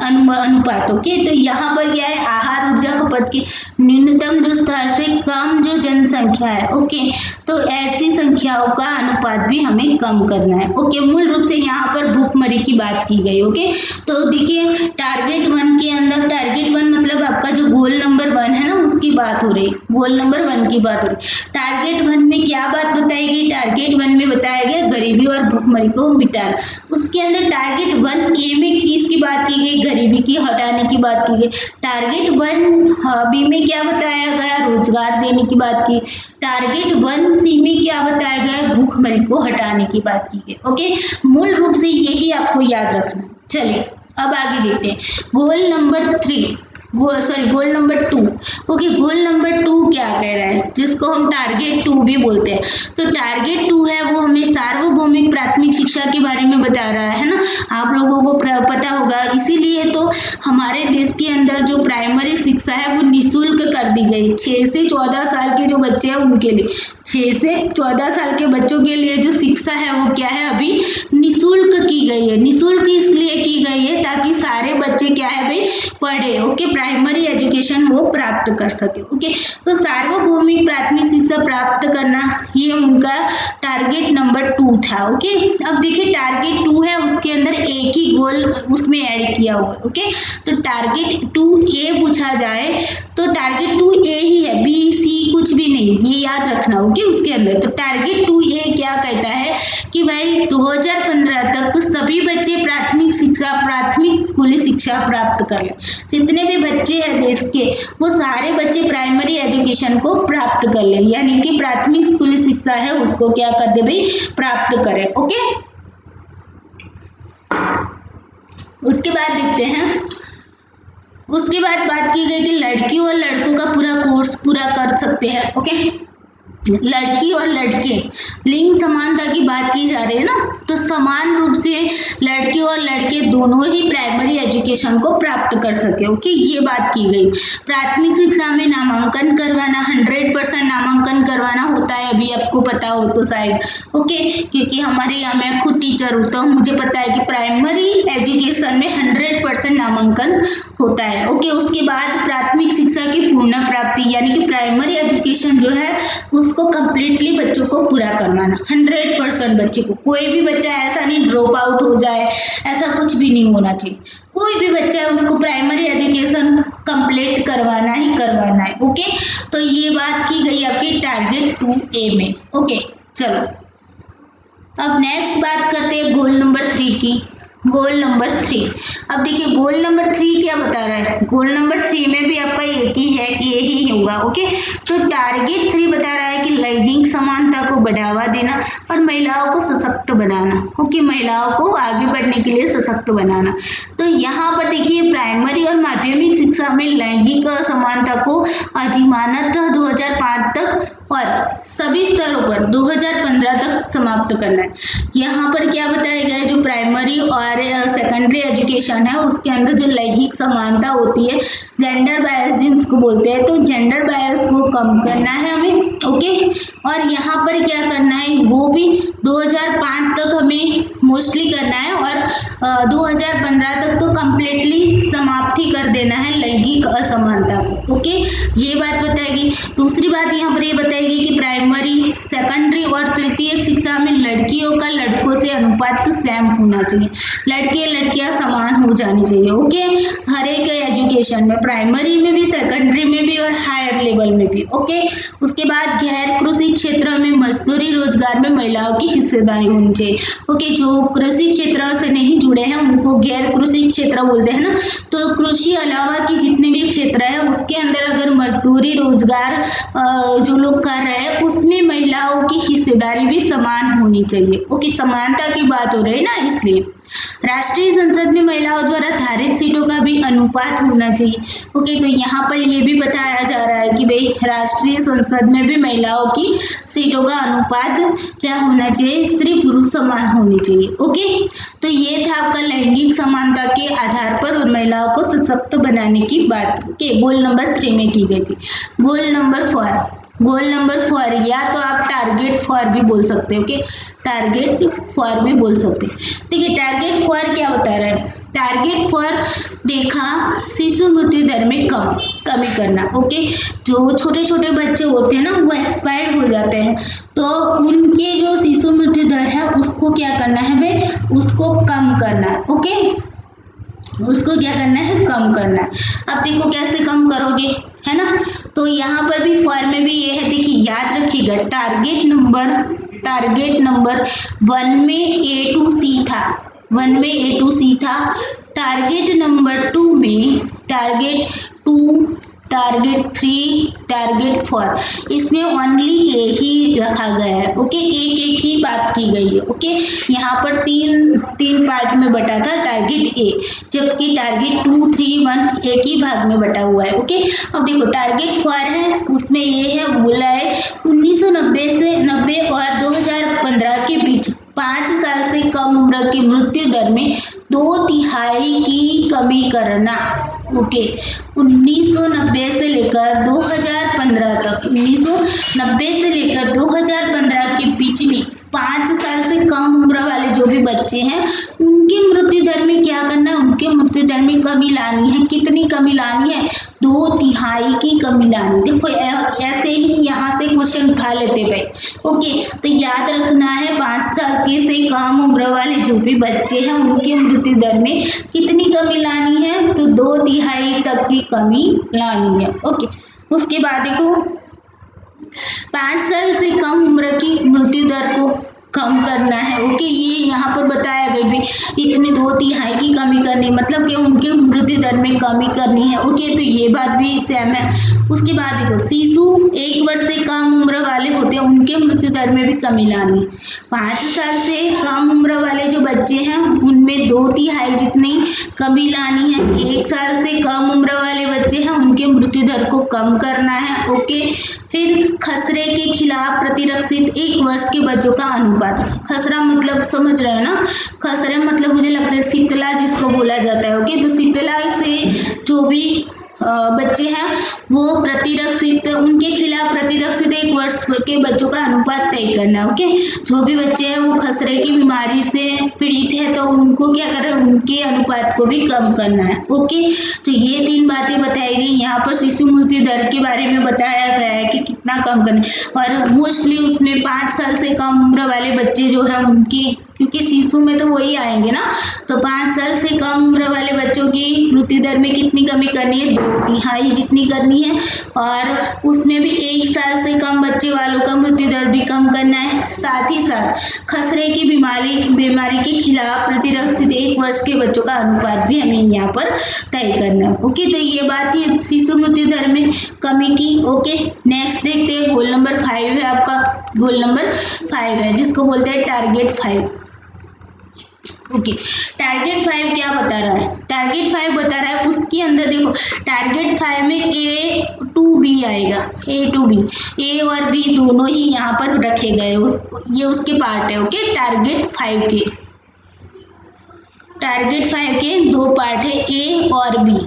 अनुपात। ओके, तो यहाँ पर क्या है? आहार ऊर्जा खपत के न्यूनतम जो स्तर से कम जो जनसंख्या है, ओके, तो ऐसी संख्याओं का अनुपात भी हमें कम करना है। ओके, मूल रूप से यहाँ पर भूखमरी की बात की गई। ओके, तो देखिए टारगेट 1 के अंदर, टारगेट 1 मतलब आपका जो गोल नंबर 1 है ना, उसकी बात हो रही, गोल नंबर 1 की बात हो रही। टारगेट 1 में क्या बात बताई गई? टारगेट 1 में बताया गया गरीबी और भूखमरी को मिटाना। उसके अंदर टारगेट 1A में किसकी बात की गई? गरीबी की हटाने की बात की गई। टारगेट 1B में क्या बताया गया? रोजगार देने की बात की। टारगेट 1C में क्या बताया गया? भूखमरी को हटाने की बात की गई। ओके, मूल रूप से यही आपको याद रखना। चलिए अब आगे देखते हैं goal number 3, goal number 2। Okay, goal number 2 क्या कह रहा है? जिसको हम टारगेट 2 भी बोलते हैं। तो टारगेट 2 है वो हमें सार्वभौमिक प्राथमिक शिक्षा के बारे में बता रहा है ना, आप लोगों को पता होगा। इसीलिए तो हमारे देश के अंदर जो प्राइमरी शिक्षा है वो निःशुल्क कर दी गई। 6 से 14 साल के जो बच्चे हैं उनके लिए, 6 से 14 साल के बच्चों के लिए जो शिक्षा है वो क्या है? अभी निःशुल्क की गई है। निःशुल्क इसलिए की गई है ताकि सारे बच्चे क्या है भाई? पढ़े। ओके, प्राइमरी एजुकेशन वो प्राप्त कर सके। ओके, तो सार्वभौमिक प्राथमिक शिक्षा प्राप्त करना ये उनका टारगेट नंबर 2 था। ओके, अब देखिए टारगेट 2 है, उसके अंदर एक ही गोल उसमें ऐड किया हुआ। ओके, तो टारगेट 2A पूछा जाए तो टारगेट 2A ही है, B-C कुछ भी नहीं, ये याद रखना। ओके, उसके अंदर तो टारगेट 2A क्या कहता है कि भाई 2015 तक सभी बच्चे प्राथमिक स्कूली शिक्षा प्राप्त कर लें। जितने भी बच्चे हैं देश के, वो सारे बच्चे प्राइमरी एजुकेशन को प्राप्त कर लें, यानी कि प्राथमिक स्कूली शिक्षा है उसको क्या कर दे भाई? प्राप्त करें। ओके, उसके बाद देखते हैं, उसके बाद बात की गई कि लड़कियों और लड़कों का पूरा कोर्स पूरा कर सकते हैं। ओके, लड़की और लड़के, लिंग समानता की बात की जा रही है ना, तो समान रूप से लड़की और लड़के दोनों ही प्राइमरी एजुकेशन को प्राप्त कर सके। ओके, ये बात की गई। प्राथमिक शिक्षा में नामांकन करवाना, 100% नामांकन करवाना होता है, अभी आपको पता हो तो शायद। ओके, क्योंकि हमारे यहाँ मैं खुद टीचर हूँ तो मुझे पता है कि प्राइमरी एजुकेशन में 100% नामांकन होता है। ओके, उसके बाद प्राथमिक शिक्षा की पूर्ण प्राप्ति, यानी कि प्राइमरी एजुकेशन जो है उसको कंप्लीटली बच्चों को पूरा करवाना, 100% बच्चे को। कोई भी बच्चा ऐसा नहीं ड्रॉप आउट हो जाए, ऐसा कुछ भी नहीं होना चाहिए। कोई भी बच्चा है उसको प्राइमरी एजुकेशन कंप्लीट करवाना ही करवाना है। ओके, तो ये बात की गई आपकी टारगेट 2A में। ओके, चलो अब नेक्स्ट बात करते हैं गोल नंबर 3 की। गोल नंबर 3, अब देखिए गोल नंबर 3 क्या बता रहा है? गोल नंबर 3 में भी आपका एक ही है, ये ही होगा। ओके, तो टारगेट 3 बता रहा है कि लैंगिक समानता को बढ़ावा देना और महिलाओं को सशक्त बनाना। ओके, महिलाओं को आगे बढ़ने के लिए सशक्त बनाना। तो यहाँ पर देखिए प्राइमरी और माध्यमिक शिक्षा में लैंगिक समानता को अधिमानतः 2005 तक और सभी स्तरों पर 2015 तक समाप्त करना है। यहाँ पर क्या बताया गया है, जो प्राइमरी और सेकेंडरी एजुकेशन है उसके अंदर जो लैंगिक समानता होती है, जेंडर बायस जिसको बोलते हैं, तो जेंडर बायस को कम करना है हमें। ओके, और यहाँ पर क्या करना है, वो भी 2005 तक हमें मोस्टली करना है और 2015 तक तो कम्प्लीटली समाप्त ही कर देना है लैंगिक असमानता को। ओके, ये बात बताएगी। दूसरी बात यहाँ पर ये बताएगी कि प्राइमरी, सेकेंडरी और तृतीयक शिक्षा में लड़कियों का लड़कों से अनुपात सेम होना चाहिए, लड़के लड़कियां समान हो जानी चाहिए। ओके, हर एक एजुकेशन में, प्राइमरी में भी, सेकेंडरी में भी और हायर लेवल में भी। ओके, उसके बाद गैर कृषि क्षेत्र में मजदूरी रोजगार में महिलाओं की हिस्सेदारी होनी चाहिए। ओके, जो कृषि क्षेत्र से नहीं जुड़े हैं उनको गैर कृषि क्षेत्र बोलते हैं ना, तो कृषि अलावा की जितने भी क्षेत्र है उसके अंदर अगर मजदूरी रोजगार जो लोग कर रहे हैं उसमें महिलाओं की हिस्सेदारी भी समान होनी चाहिए। ओके, समानता की बात हो रही है ना, इसलिए राष्ट्रीय संसद में महिलाओं द्वारा धारित सीटों का भी अनुपात होना चाहिए। ओके, तो यहाँ पर ये भी बताया जा रहा है कि भाई राष्ट्रीय संसद में भी महिलाओं की सीटों का अनुपात क्या होना चाहिए, स्त्री पुरुष समान होनी चाहिए। ओके, तो ये था आपका लैंगिक समानता के आधार पर महिलाओं को सशक्त बनाने की बात। ओके, गोल नंबर 3 में की गई थी। गोल नंबर 4 या तो आप टारगेट 4 भी बोल सकते हो। ओके, टारगेट 4 भी बोल सकते हैं। ठीक है, टारगेट 4 क्या बता रहा है, टारगेट 4 देखा शिशु मृत्यु दर में कमी करना। ओके, जो छोटे छोटे बच्चे होते हैं ना वो एक्सपायर्ड हो जाते हैं, तो उनके जो शिशु मृत्यु दर है उसको क्या करना है भाई, उसको कम करना है। ओके, उसको क्या करना है, कम करना है। अब देखो कैसे कम करोगे, है ना, तो यहाँ पर भी फॉर में भी ये है, देखिए याद रखिएगा, टारगेट नंबर 1 में A to C था, 1 में A to C था। टारगेट नंबर 2 में टारगेट 2, टारगेट 3, टारगेट 4, इसमें ओनली ए ही रखा गया है। ओके, एक ही बात की गई है। ओके, यहाँ पर तीन पार्ट में बटा था टारगेट ए, जबकि टारगेट 2, 3, 1 एक ही भाग में बटा हुआ है। ओके, अब देखो टारगेट 4 है, उसमें ये है, बोला है 1990 और 2015 के बीच 5 साल से कम उम्र की मृत्यु दर में 2/3 की कमी करना। ओके, 1990 से लेकर 2015 तक, 1990 से लेकर 2015 के बीच में 5 साल से कम उम्र वाले जो भी बच्चे हैं उनकी मृत्यु दर में क्या करना है, उनके मृत्यु दर में कमी लानी है। कितनी कमी लानी है, 2/3 की कमी लानी। देखो ऐसे ही यहाँ से क्वेश्चन उठा लेते भाई। ओके, तो याद रखना है 5 साल के से कम उम्र वाले जो भी बच्चे हैं उनके मृत्यु दर में कितनी कमी लानी है, तो 2/3 तक की कमी लानी है। ओके, उसके बाद देखो 5 साल से कम उम्र की मृत्यु दर को कम करना है। ओके, ये यहाँ पर बताया गया भी इतनी 2/3 की कमी करनी, मतलब कि उनके मृत्यु दर में कमी करनी है। ओके, तो ये बात भी सेम है। उसके बाद देखो शिशु 1 वर्ष से कम उम्र वाले होते हैं उनके मृत्यु दर में भी कमी लानी है। 5 साल से कम उम्र वाले जो बच्चे हैं उनमें 2/3 जितनी कमी लानी है। 1 साल से कम उम्र वाले बच्चे हैं उनके मृत्यु दर को कम करना है। ओके, फिर खसरे के खिलाफ प्रतिरक्षित 1 वर्ष के बच्चों का अनुपात। खसरा मतलब समझ रहे हैं ना, खसरा मतलब मुझे लगता है शीतला जिसको बोला जाता है। ओके, तो शीतला से जो भी बच्चे हैं वो प्रतिरक्षित, उनके खिलाफ प्रतिरक्षित 1 वर्ष के बच्चों का अनुपात तय करना। ओके, जो भी बच्चे हैं वो खसरे की बीमारी से पीड़ित है तो उनको क्या करना है, उनके अनुपात को भी कम करना है। ओके, तो ये 3 बातें बताई गई। यहाँ पर शिशु मृत्यु दर के बारे में बताया गया है कि कितना कम करना है, और मोस्टली उसमें 5 साल से कम उम्र वाले बच्चे जो है उनकी, क्योंकि शिशु में तो वही आएंगे ना, तो 5 साल से कम उम्र वाले बच्चों की मृत्यु दर में कितनी कमी करनी है, 2/3 जितनी करनी है, और उसमें भी 1 साल से कम बच्चे वालों का मृत्यु दर भी कम करना है। साथ ही साथ खसरे की बीमारी के खिलाफ प्रतिरक्षित 1 वर्ष के बच्चों का अनुपात भी हमें यहाँ पर तय करना है। ओके, तो ये बात ही शिशु मृत्यु दर में कमी की। ओके, नेक्स्ट देखते हैं, गोल नंबर 5 है आपका, गोल नंबर 5 है जिसको बोलते हैं टारगेट 5। ओके टारगेट 5 क्या बता रहा है? टारगेट 5 बता रहा है उसके अंदर देखो टारगेट 5 में ए टू बी आएगा, ए टू बी, ए और बी दोनों ही यहाँ पर रखे गए, ये उसके पार्ट है। ओके टारगेट 5 के, टारगेट 5 के दो पार्ट है, ए और बी।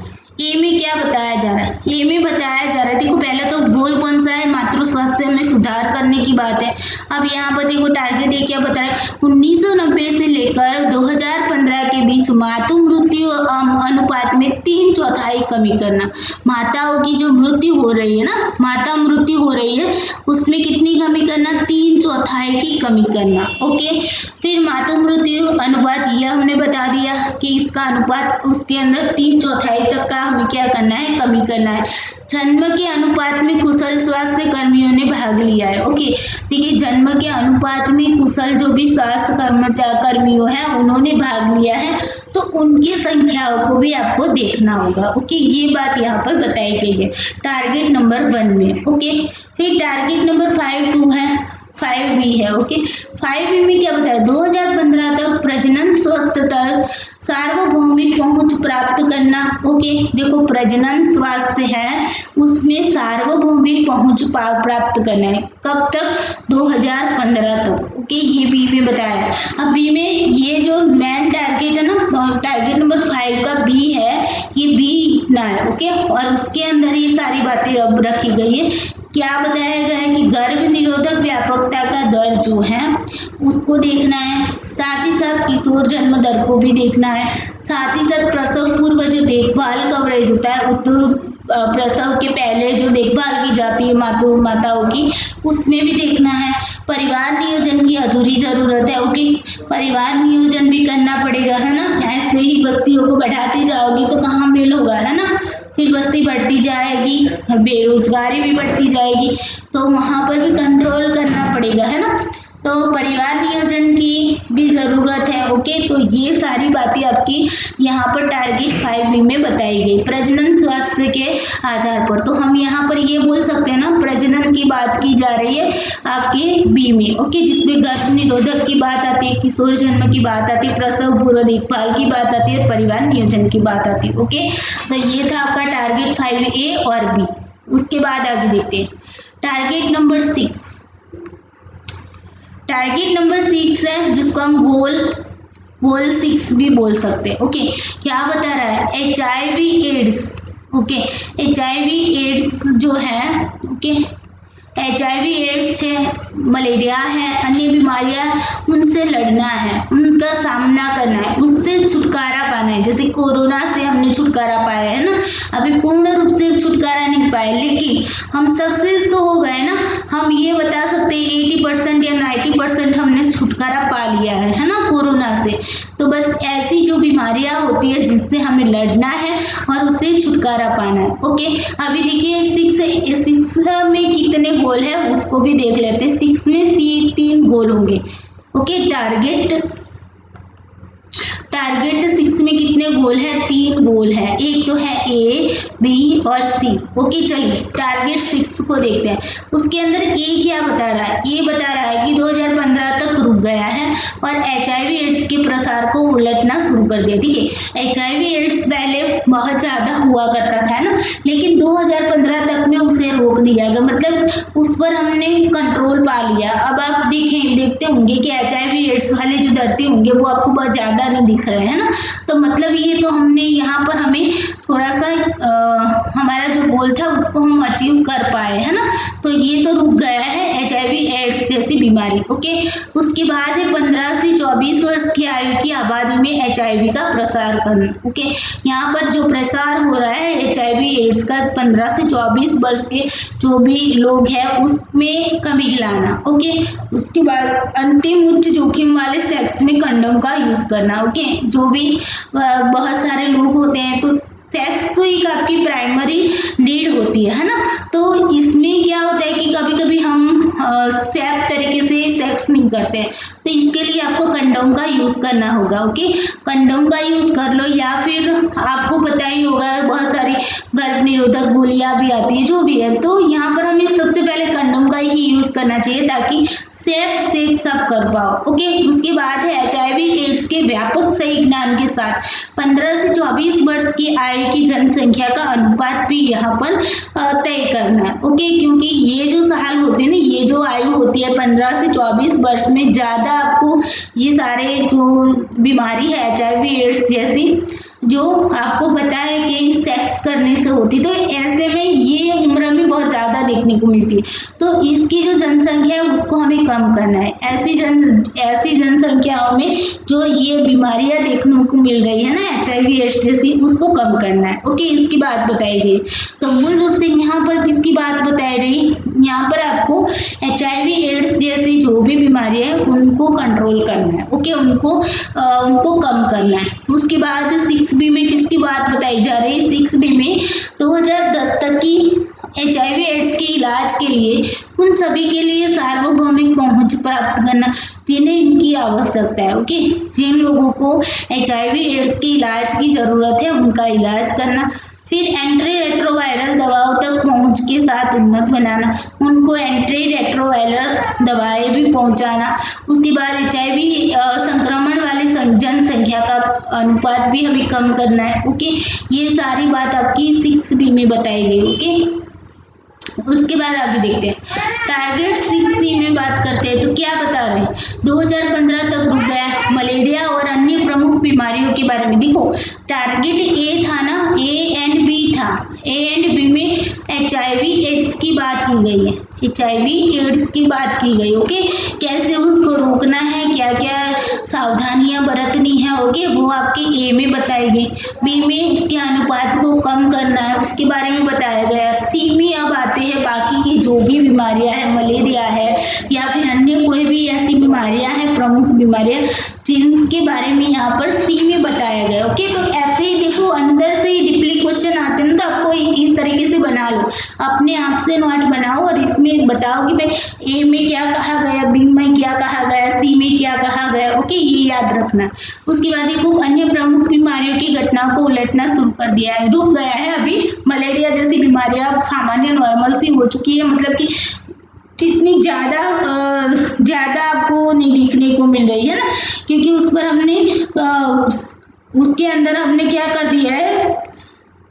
ए में क्या बताया जा रहा है? ए में बताया जा रहा है, देखो पहले तो गोल कौन सा है? मातृ स्वास्थ्य में सुधार करने की बात है। अब यहाँ पर देखो टारगेट ए क्या बता रहा है? 1990 से लेकर 2015 के बीच मातृ मृत्यु अनुपात में 3/4 कमी करना। माताओं की जो मृत्यु हो रही है ना, माता मृत्यु हो रही है, उसमें कितनी कमी करना? 3/4 की कमी करना। ओके फिर मातृ मृत्यु अनुपात यह हमने बता दिया कि इसका अनुपात उसके अंदर 3/4 तक का हमें क्या करना है? कमी करना है। जन्म के अनुपात में कुशल स्वास्थ्य कर्मियों ने भाग लिया है। ओके देखिए जन्म के अनुपात में कुशल जो भी स्वास्थ्य कर्मियों हैं उन्होंने भाग लिया है, तो उनकी संख्याओं को भी आपको देखना होगा। ओके ये बात यहाँ पर बताई गई है टारगेट नंबर 1 में। ओके फिर टारगेट नंबर 5 है, 5B है। ओके 5B में क्या बताया? 2015 तक प्रजनन स्वास्थ्य तक सार्वभौमिक पहुंच प्राप्त करना। ओके देखो प्रजनन स्वास्थ्य है उसमें सार्वभौमिक पहुंच प्राप्त करना है, कब तक? 2015 तक। ओके ये बी में बताया। अब बी में ये जो मेन टारगेट है ना, टारगेट नंबर 5 का बी है, ये बी इतना है। ओके और उसके अंदर ये सारी बातें अब रखी गई है। क्या बताया गया है कि गर्भ निरोधक व्यापकता का दर जो है उसको देखना है, साथ ही साथ किशोर जन्म दर को भी देखना है, साथ ही साथ प्रसव पूर्व जो देखभाल कवरेज होता है, प्रसव के पहले जो देखभाल की जाती है माताओं की, उसमें भी देखना है। परिवार नियोजन की अधूरी जरूरत है। ओके परिवार नियोजन भी करना पड़ेगा, है ना। ऐसे ही बस्तियों को बढ़ाते जाओगी तो कहाँ मेल होगा, है ना। फिर बस्ती बढ़ती जाएगी, बेरोजगारी भी बढ़ती जाएगी, तो वहाँ पर भी कंट्रोल करना पड़ेगा, है ना। तो परिवार नियोजन की भी ज़रूरत है। ओके तो ये सारी बातें आपकी यहाँ पर टारगेट 5B में बताई गई प्रजनन स्वास्थ्य के आधार पर। तो हम यहाँ पर ये बोल सकते हैं ना, प्रजनन की बात की जा रही है आपके बी में। ओके जिसमें गर्भ निरोधक की बात आती है, किशोर जन्म की बात आती है, प्रसव पूर्व देखभाल की बात आती है, परिवार नियोजन की बात आती है। ओके तो ये था आपका टारगेट 5A और बी। उसके बाद आगे देखते हैं टारगेट नंबर 6। टारगेट नंबर 6 है जिसको हम गोल 6 भी बोल सकते हैं। ओके क्या बता रहा है? HIV AIDS. Okay HIV AIDS जो है, ओके HIV एड्स है, मलेरिया है, अन्य बीमारियां, उनसे लड़ना है, उनका सामना करना है, उससे छुटकारा पाना है। जैसे कोरोना से हमने छुटकारा पाया है ना, अभी पूर्ण रूप से छुटकारा नहीं पाए लेकिन हम सक्सेस तो हो गए ना। हम ये बता सकते हैं 80% या 90% हमने छुटकारा पा लिया है ना कोरोना से। तो बस ऐसी जो बीमारियां होती है जिससे हमें लड़ना है और उससे छुटकारा पाना है। ओके अभी देखिए 6 में कितने गोल है उसको भी देख लेते हैं। 6 में 3 गोल होंगे। ओके टारगेट 6 में कितने गोल है? 3 गोल है। एक तो है A, B और C। ओके चलिए टारगेट 6 को देखते हैं। उसके अंदर ए क्या बता रहा है? ये बता रहा है कि 2015 तक रुक गया है और HIV एड्स के प्रसार को उलटना शुरू कर दिया। ठीक है HIV एड्स पहले बहुत ज़्यादा हुआ करता था ना, लेकिन 2015 तक में उसे रोक दिया गया, मतलब उस पर हमने कंट्रोल पा लिया। अब आप देखते होंगे कि HIV एड्स वाले जो धरती होंगे वो आपको बहुत ज़्यादा नहीं दिख रहे हैं ना। तो मतलब ये तो हमने यहाँ पर हमें थोड़ा सा हमारा जो गोल था उसको हम अचीव कर पाए, है ना। तो ये तो रुक गया है HIV एड्स जैसी बीमारी। ओके उसके बाद है 15 से 24 वर्ष की आयु की आबादी में HIV का प्रसार करना। ओके यहाँ पर जो प्रसार हो रहा है HIV एड्स का 15 से 24 वर्ष के जो भी लोग हैं उसमें कमी लाना। ओके उसके बाद अंतिम उच्च जोखिम वाले सेक्स में कंडोम का यूज करना। ओके जो भी बहुत सारे लोग होते हैं तो सेक्स तो एक आपकी प्राइमरी नीड होती है ना। तो इसमें क्या होता है कि कभी कभी हम सेफ तरीके से सेक्स नहीं करते हैं, तो इसके लिए आपको कंडोम का यूज करना होगा। ओके, कंडोम का यूज कर लो, या फिर आपको पता ही होगा बहुत सारी गर्भ निरोधक गोलियां भी आती है, जो भी है। तो यहाँ पर हमें सबसे पहले कंडोम का ही यूज करना चाहिए ताकि सेफ सेक्स आप कर पाओ। ओके, उसके बाद है HIV एड्स के व्यापक सही ज्ञान के साथ 15 से 24 वर्ष की आयु की जनसंख्या का अनुपात भी यहाँ पर तय करना है। ओके, क्योंकि ये जो साल होते हैं ना, ये जो आयु होती है 15 से 24 वर्ष में, ज्यादा आपको ये सारे जो बीमारी है HIV एड्स जैसी, जो आपको पता है कि सेक्स करने से होती, तो ऐसे में ये उम्र में बहुत ज्यादा देखने को मिलती है। तो इसकी जो जनसंख्या है उसको हमें कम करना है। ऐसी जनसंख्याओं में जो ये बीमारियां देखने को मिल रही है ना HIV एड्स जैसी, उसको कम करना है। ओके, इसकी बात बताई गई। तो मूल रूप से यहाँ पर किसकी बात बताई रही, यहाँ पर आपको HIV एड्स जैसी जो भी बीमारियां है उनको कंट्रोल करना है। ओके, उनको कम करना है। उसके बाद 6B में किसकी बात बताई जा रही है, 6B में 2010 तक की HIV एड्स के इलाज के लिए उन सभी के लिए सार्वभौमिक पहुंच प्राप्त करना जिन्हें इनकी आवश्यकता है। ओके, जिन लोगों को HIV एड्स के इलाज की जरूरत है उनका इलाज करना। फिर एंटी रेट्रोवायरल दवाओं तक पहुंच के साथ उन्नत बनाना, उनको एंटी रेट्रोवायरल दवाएं भी पहुंचाना। उसके बाद HIV संक्रमण वाली जनसंख्या का अनुपात भी हमें कम करना है। ओके, ये सारी बात आपकी 6B में बताई गई। ओके, उसके बाद आगे देखते हैं टारगेट 6C में बात करते हैं। तो क्या बता रहे हैं, 2015 तक रुक गया मलेरिया और अन्य प्रमुख बीमारियों के बारे में। देखो, टारगेट A था ना, A एंड B था। A एंड B में HIV एड्स की बात की गई है, HIV एड्स की बात की गई। ओके, कैसे उसको रोकना है, क्या क्या सावधानियां बरतनी है, ओके, वो आपके A में बताई गई। B में उसके अनुपात को कम करना है, उसके बारे में बताया गया। C में अब आते हैं बाकी की जो भी बीमारियां हैं, मलेरिया है या फिर अन्य कोई भी ऐसी बीमारियां हैं, प्रमुख बीमारियां, जिनके बारे में यहाँ पर C में बताया गया। ओके, तो ऐसे ही देखो अंदर से ही डीपली क्वेश्चन आते हैं, तो आपको इस तरीके से बना लो, अपने आप से नोट बनाओ और इसमें बताओ कि भाई A में क्या कहा गया, B में क्या कहा गया, C में क्या कहा गया। ओके, ये याद रखना। उसके बाद देखो अन्य प्रमुख बीमारियों की घटनाओं को उलटना शुरू कर दिया है, रुक गया है। अभी मलेरिया जैसी बीमारियां अब सामान्य नॉर्मल सी हो चुकी है, मतलब कि कितनी ज्यादा आपको नहीं देखने को मिल रही है ना, क्योंकि उस पर हमने उसके अंदर हमने क्या कर दिया है,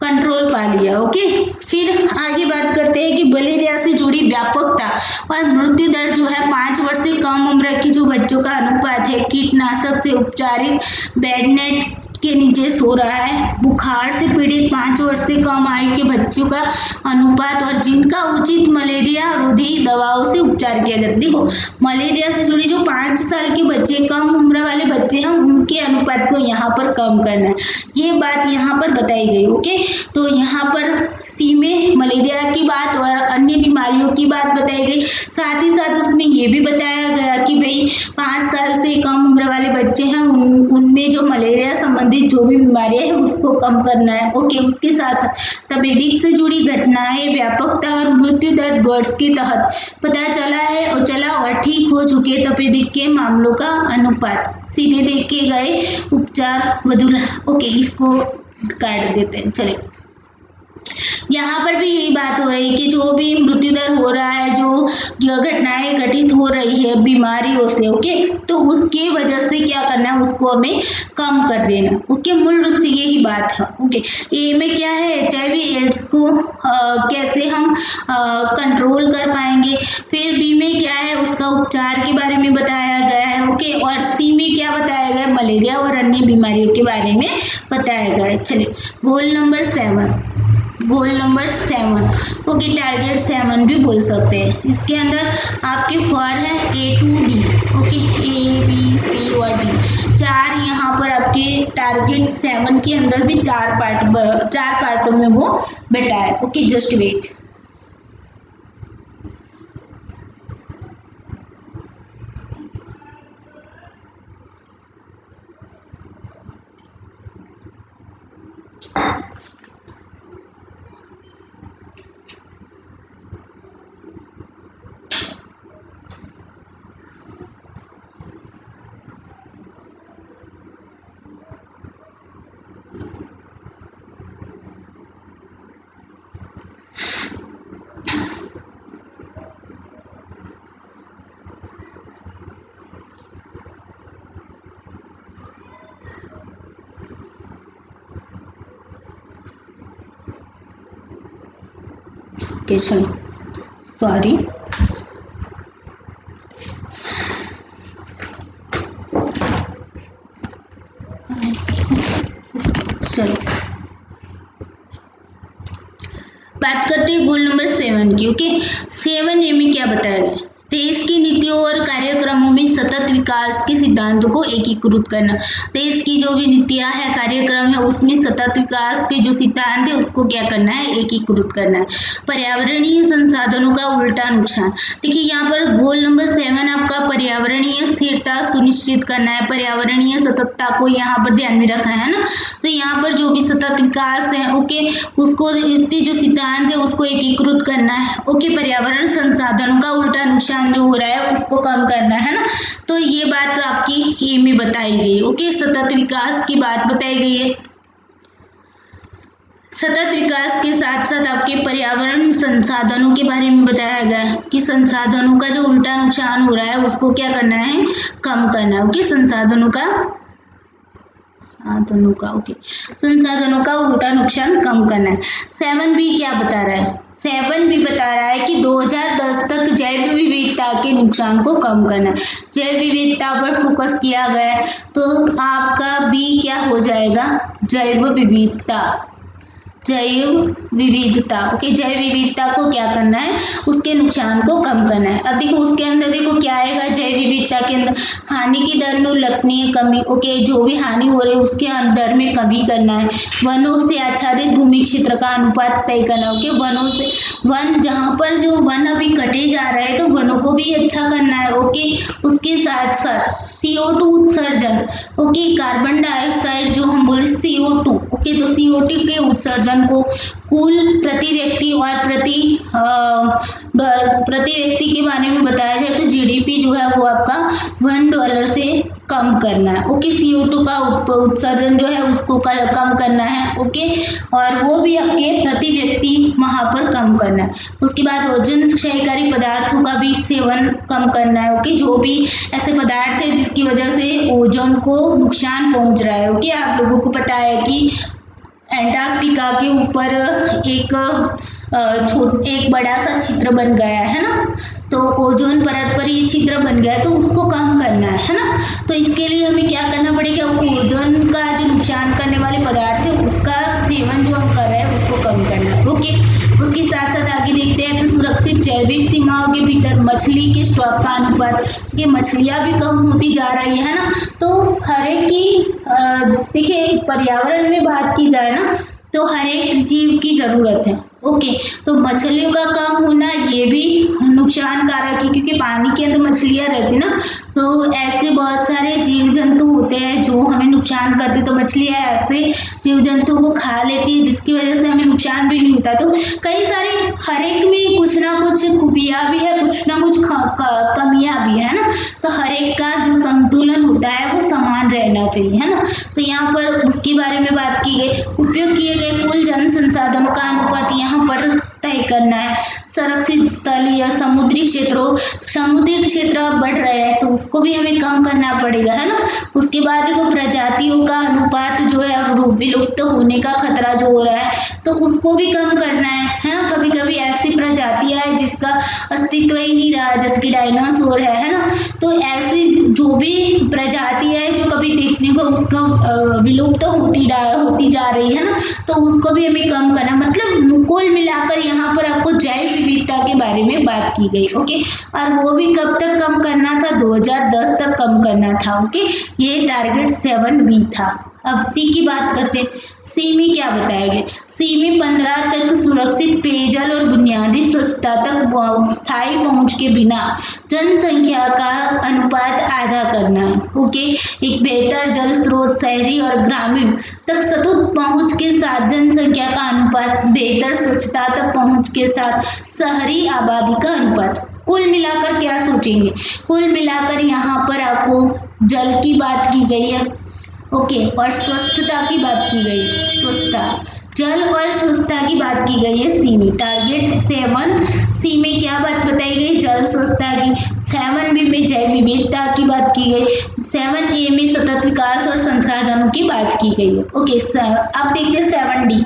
कंट्रोल पा लिया। ओके, फिर आगे बात करते हैं कि मलेरिया से जुड़ी व्यापकता और मृत्यु दर जो है 5 वर्ष से कम उम्र की जो बच्चों का अनुपात है, कीटनाशक से उपचारित बेड नेट के नीचे सो रहा है, बुखार से पीड़ित 5 वर्ष से कम आयु के बच्चों का अनुपात, और जिनका उचित मलेरिया रोधी दवाओं से उपचार किया जाता है। देखो, मलेरिया से जुड़ी जो 5 साल के बच्चे, कम उम्र वाले बच्चे हैं, उनके अनुपात को यहाँ पर कम करना है, ये बात यहाँ पर बताई गई। ओके, तो यहाँ पर C में मलेरिया की बात और अन्य बीमारियों की बात बताई गई। साथ ही साथ उसमें ये भी बताया गया कि भाई 5 साल से कम उम्र वाले बच्चे हैं, उनमें जो मलेरिया संबंधित जो भी बीमारियां हैं उसको कम करना है। ओके, उसके साथ तपेदिक से जुड़ी घटनाएं, व्यापकता और मृत्यु दर वर्ष के तहत पता चला और ठीक हो चुके तपेदिक के मामलों का अनुपात सीधे देखे गए उपचार बदूला। ओके, इसको काट देते हैं। चलिए, यहाँ पर भी यही बात हो रही है कि जो भी मृत्यु दर हो रहा है, जो घटनाएं घटित हो रही है बीमारियों से, ओके, तो उसकी वजह से क्या करना है, उसको हमें कम कर देना। ओके, मूल रूप से यही बात है। ओके, ए में क्या है, HIV एड्स को कैसे हम कंट्रोल कर पाएंगे। फिर B में क्या है, उसका उपचार के बारे में बताया गया है। ओके, और C में क्या बताया गया, मलेरिया और अन्य बीमारियों के बारे में बताया गया है। चलिए, गोल नंबर 7, ओके, टारगेट 7 भी बोल सकते हैं। इसके अंदर आपके 4 है A to D। Okay, A B C और D 4 यहाँ पर आपके टारगेट 7 के अंदर भी 4 पार्टों में वो बैठा है। Okay, just wait. ओके चलो सॉरी। चलो बात करते हैं गोल नंबर 7 की। ओके 7A में क्या बताया गया? देश की नीतियों और कार्यक्रमों में सतत विकास के सिद्धांतों को एकीकृत करना। देश की जो भी नीतियां है, कार्यक्रम है, उसमें सतत विकास के जो सिद्धांत है उसको क्या करना है? एकीकृत करना है। पर्यावरणीय संसाधनों का उल्टा नुकसान। देखिए यहाँ पर गोल नंबर 7 आपका पर्यावरणीय स्थिरता सुनिश्चित करना है, पर्यावरणीय सततता को यहाँ पर ध्यान में रखना है ना। तो यहाँ पर जो भी सतत विकास है, ओके, उसको इसके जो सिद्धांत है उसको एकीकृत करना है। ओके, पर्यावरण संसाधनों का उल्टा नुकसान जो हो रहा है उसको कम करना है ना। तो ये बात आपकी ए में बताई गई। ओके, सतत विकास की बात बताई गई है। सतत विकास के साथ साथ आपके पर्यावरण संसाधनों के बारे में बताया गया है कि संसाधनों का जो उल्टा नुकसान हो रहा है उसको क्या करना है? कम करना है। ओके, संसाधनों का ओके, संसाधनों का उल्टा नुकसान कम करना है। 7B क्या बता रहा है? 7B बता रहा है कि 2010 तक जैव विविधता के नुकसान को कम करना है। जैव विविधता पर फोकस किया गया है, तो आपका बी क्या हो जाएगा? जैव विविधता, जैव विविधता। ओके, जैव विविधता को क्या करना है? उसके नुकसान को कम करना है। अब देखो उसके अंदर देखो क्या आएगा? जैव विविधता के अंदर हानि की दर में उल्लेखनीय कमी। ओके, जो भी हानि हो रही है उसके दर में कमी करना है। वनों से आच्छादित भूमि क्षेत्र का अनुपात तय करना। ओके, वनों से वन जहाँ पर जो वन अभी कटे जा रहे हैं तो वनों को भी अच्छा करना है। ओके, उसके साथ साथ CO2 उत्सर्जन। ओके, कार्बन डाइऑक्साइड जो हम बोले CO2। ओके, तो CO2 के उत्सर्जन को कुल प्रति व्यक्ति और प्रति व्यक्ति के बारे में बताया जाए तो GDP जो है वो आपका $1 से कम करना है। ओके, CO2 का उत्सर्जन जो है उसको कम करना है। ओके, और वो भी आपके प्रति व्यक्ति वहां पर कम करना है। उसके बाद ओजोन क्षयकारी पदार्थों का भी सेवन कम करना है। ओके, जो भी ऐसे पदार्थ है जिसकी वजह से ओजोन को नुकसान पहुंच रहा है। ओके, आप लोगों को पता है कि एंटार्क्टिका के ऊपर एक बड़ा सा छिद्र बन गया है ना, तो ओजोन परत पर ये छिद्र बन गया है तो उसको कम करना है ना। तो इसके लिए हमें क्या करना पड़ेगा? ओजोन का जो नुकसान करने वाले पदार्थ है उसका सेवन जो हम कर रहे हैं उसको कम करना है। ओके, उसके साथ साथ आगे देखते हैं तो सुरक्षित जैविक सीमाओं के भीतर मछली के स्टॉक का अनुपात, ये मछलियां भी कम होती जा रही है ना। तो हर एक की देखिए पर्यावरण में बात की जाए ना तो हर एक जीव की जरूरत है। ओके, तो मछलियों का कम होना ये भी नुकसानकारक है क्योंकि पानी के अंदर मछलियां रहती ना, तो ऐसे बहुत सारे जीव जंतु होते हैं जो हमें नुकसान करते, तो मछलियां ऐसे जीव जंतु को खा लेती है जिसकी वजह से हमें नुकसान भी नहीं होता। तो कई सारे हर एक में कुछ ना कुछ खूबियां भी है, कुछ ना कुछ कमियां भी है ना। तो हर एक का जो संतुलन होता है वो समान रहना चाहिए, है ना। तो यहाँ पर उसके बारे में बात की गई। उपयोग किए गए कुल जन संसाधनों का अनुपात यहाँ पर तय करना है। संरक्षित स्थल या समुद्री क्षेत्र बढ़ रहे हैं तो उसको भी हमें कम करना पड़ेगा, है ना। उसके बाद देखो प्रजातियों का अनुपात जो है विलुप्त होने का खतरा जो हो रहा है तो उसको भी कम करना है ना। कभी कभी ऐसी प्रजातियां है जिसका अस्तित्व ही नहीं रहा, जैसे कि डायनासोर है ना। तो ऐसी जो भी प्रजातियां है जो कभी देखने को उसका विलुप्त होती जा रही है ना, तो उसको भी हमें कम करना। मतलब कुल मिलाकर यहाँ पर आपको जैव विविधता के बारे में बात की गई। ओके, और वो भी कब तक कम करना था? 2010 तक कम करना था। ओके, ये टारगेट 7B था। अब सी की बात करते हैं। सी में क्या बताया गया? सी में 15 तक सुरक्षित पेयजल और बुनियादी स्वच्छता तक स्थायी पहुंच के बिना जनसंख्या का अनुपात आधा करना है। ओके, एक बेहतर जल स्रोत शहरी और ग्रामीण तक सतत पहुंच के साथ जनसंख्या का अनुपात, बेहतर स्वच्छता तक पहुंच के साथ शहरी आबादी का अनुपात। कुल मिलाकर क्या सोचेंगे? कुल मिलाकर यहाँ पर आपको जल की बात की गई है। ओके, और स्वस्थता की बात की गई। स्वच्छता, जल और स्वच्छता की बात की गई है सी में। टारगेट 7C में क्या बात बताई गई? जल स्वच्छता की। 7B में जैव विविधता की बात की गई। 7A में सतत विकास और संसाधनों की बात की गई है। ओके, अब देखते हैं 7D।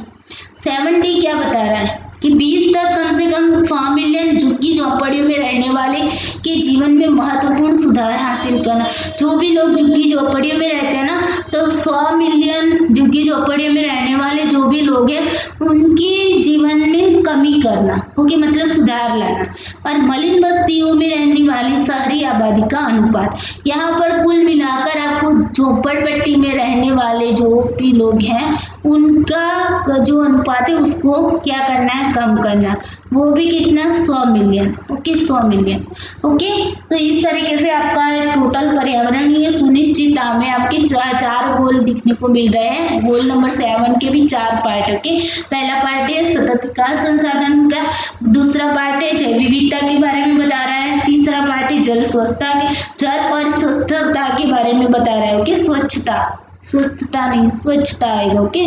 7D क्या बता रहा है कि 20 तक कम से कम 100 मिलियन झुग्गी झोंपड़ियों में रहने वाले के जीवन में महत्वपूर्ण सुधार हासिल करना। जो भी लोग झुग्गी झोंपड़ियों में रहते हैं ना, तो 100 मिलियन झुग्गी झोंपड़ियों में रहने वाले जो भी लोग हैं उनके जीवन में कमी करना, ओके, मतलब सुधार लाना। और मलिन बस्तियों में रहने वाली शहरी आबादी का अनुपात, यहाँ पर कुल मिलाकर आपको झोपड़पट्टी में रहने वाले जो भी लोग हैं उनका जो अनुपात है उसको क्या करना है, कम करना। वो भी कितना, 100 मिलियन, ओके, 100 मिलियन, ओके। तो इस तरीके से आपका टोटल पर्यावरणीय सुनिश्चितता में आपके चार गोल दिखने को मिल रहे हैं। गोल नंबर 7 के भी 4 पार्ट, ओके। पहला पार्ट है सतत विकास संसाधन का, दूसरा पार्ट है जैव विविधता के बारे में बता रहा है, तीसरा पार्ट है जल स्वच्छता के, जल और स्वच्छता के बारे में बता रहा है, ओके। स्वच्छता, स्वच्छता नहीं, स्वच्छता आएगा, ओके,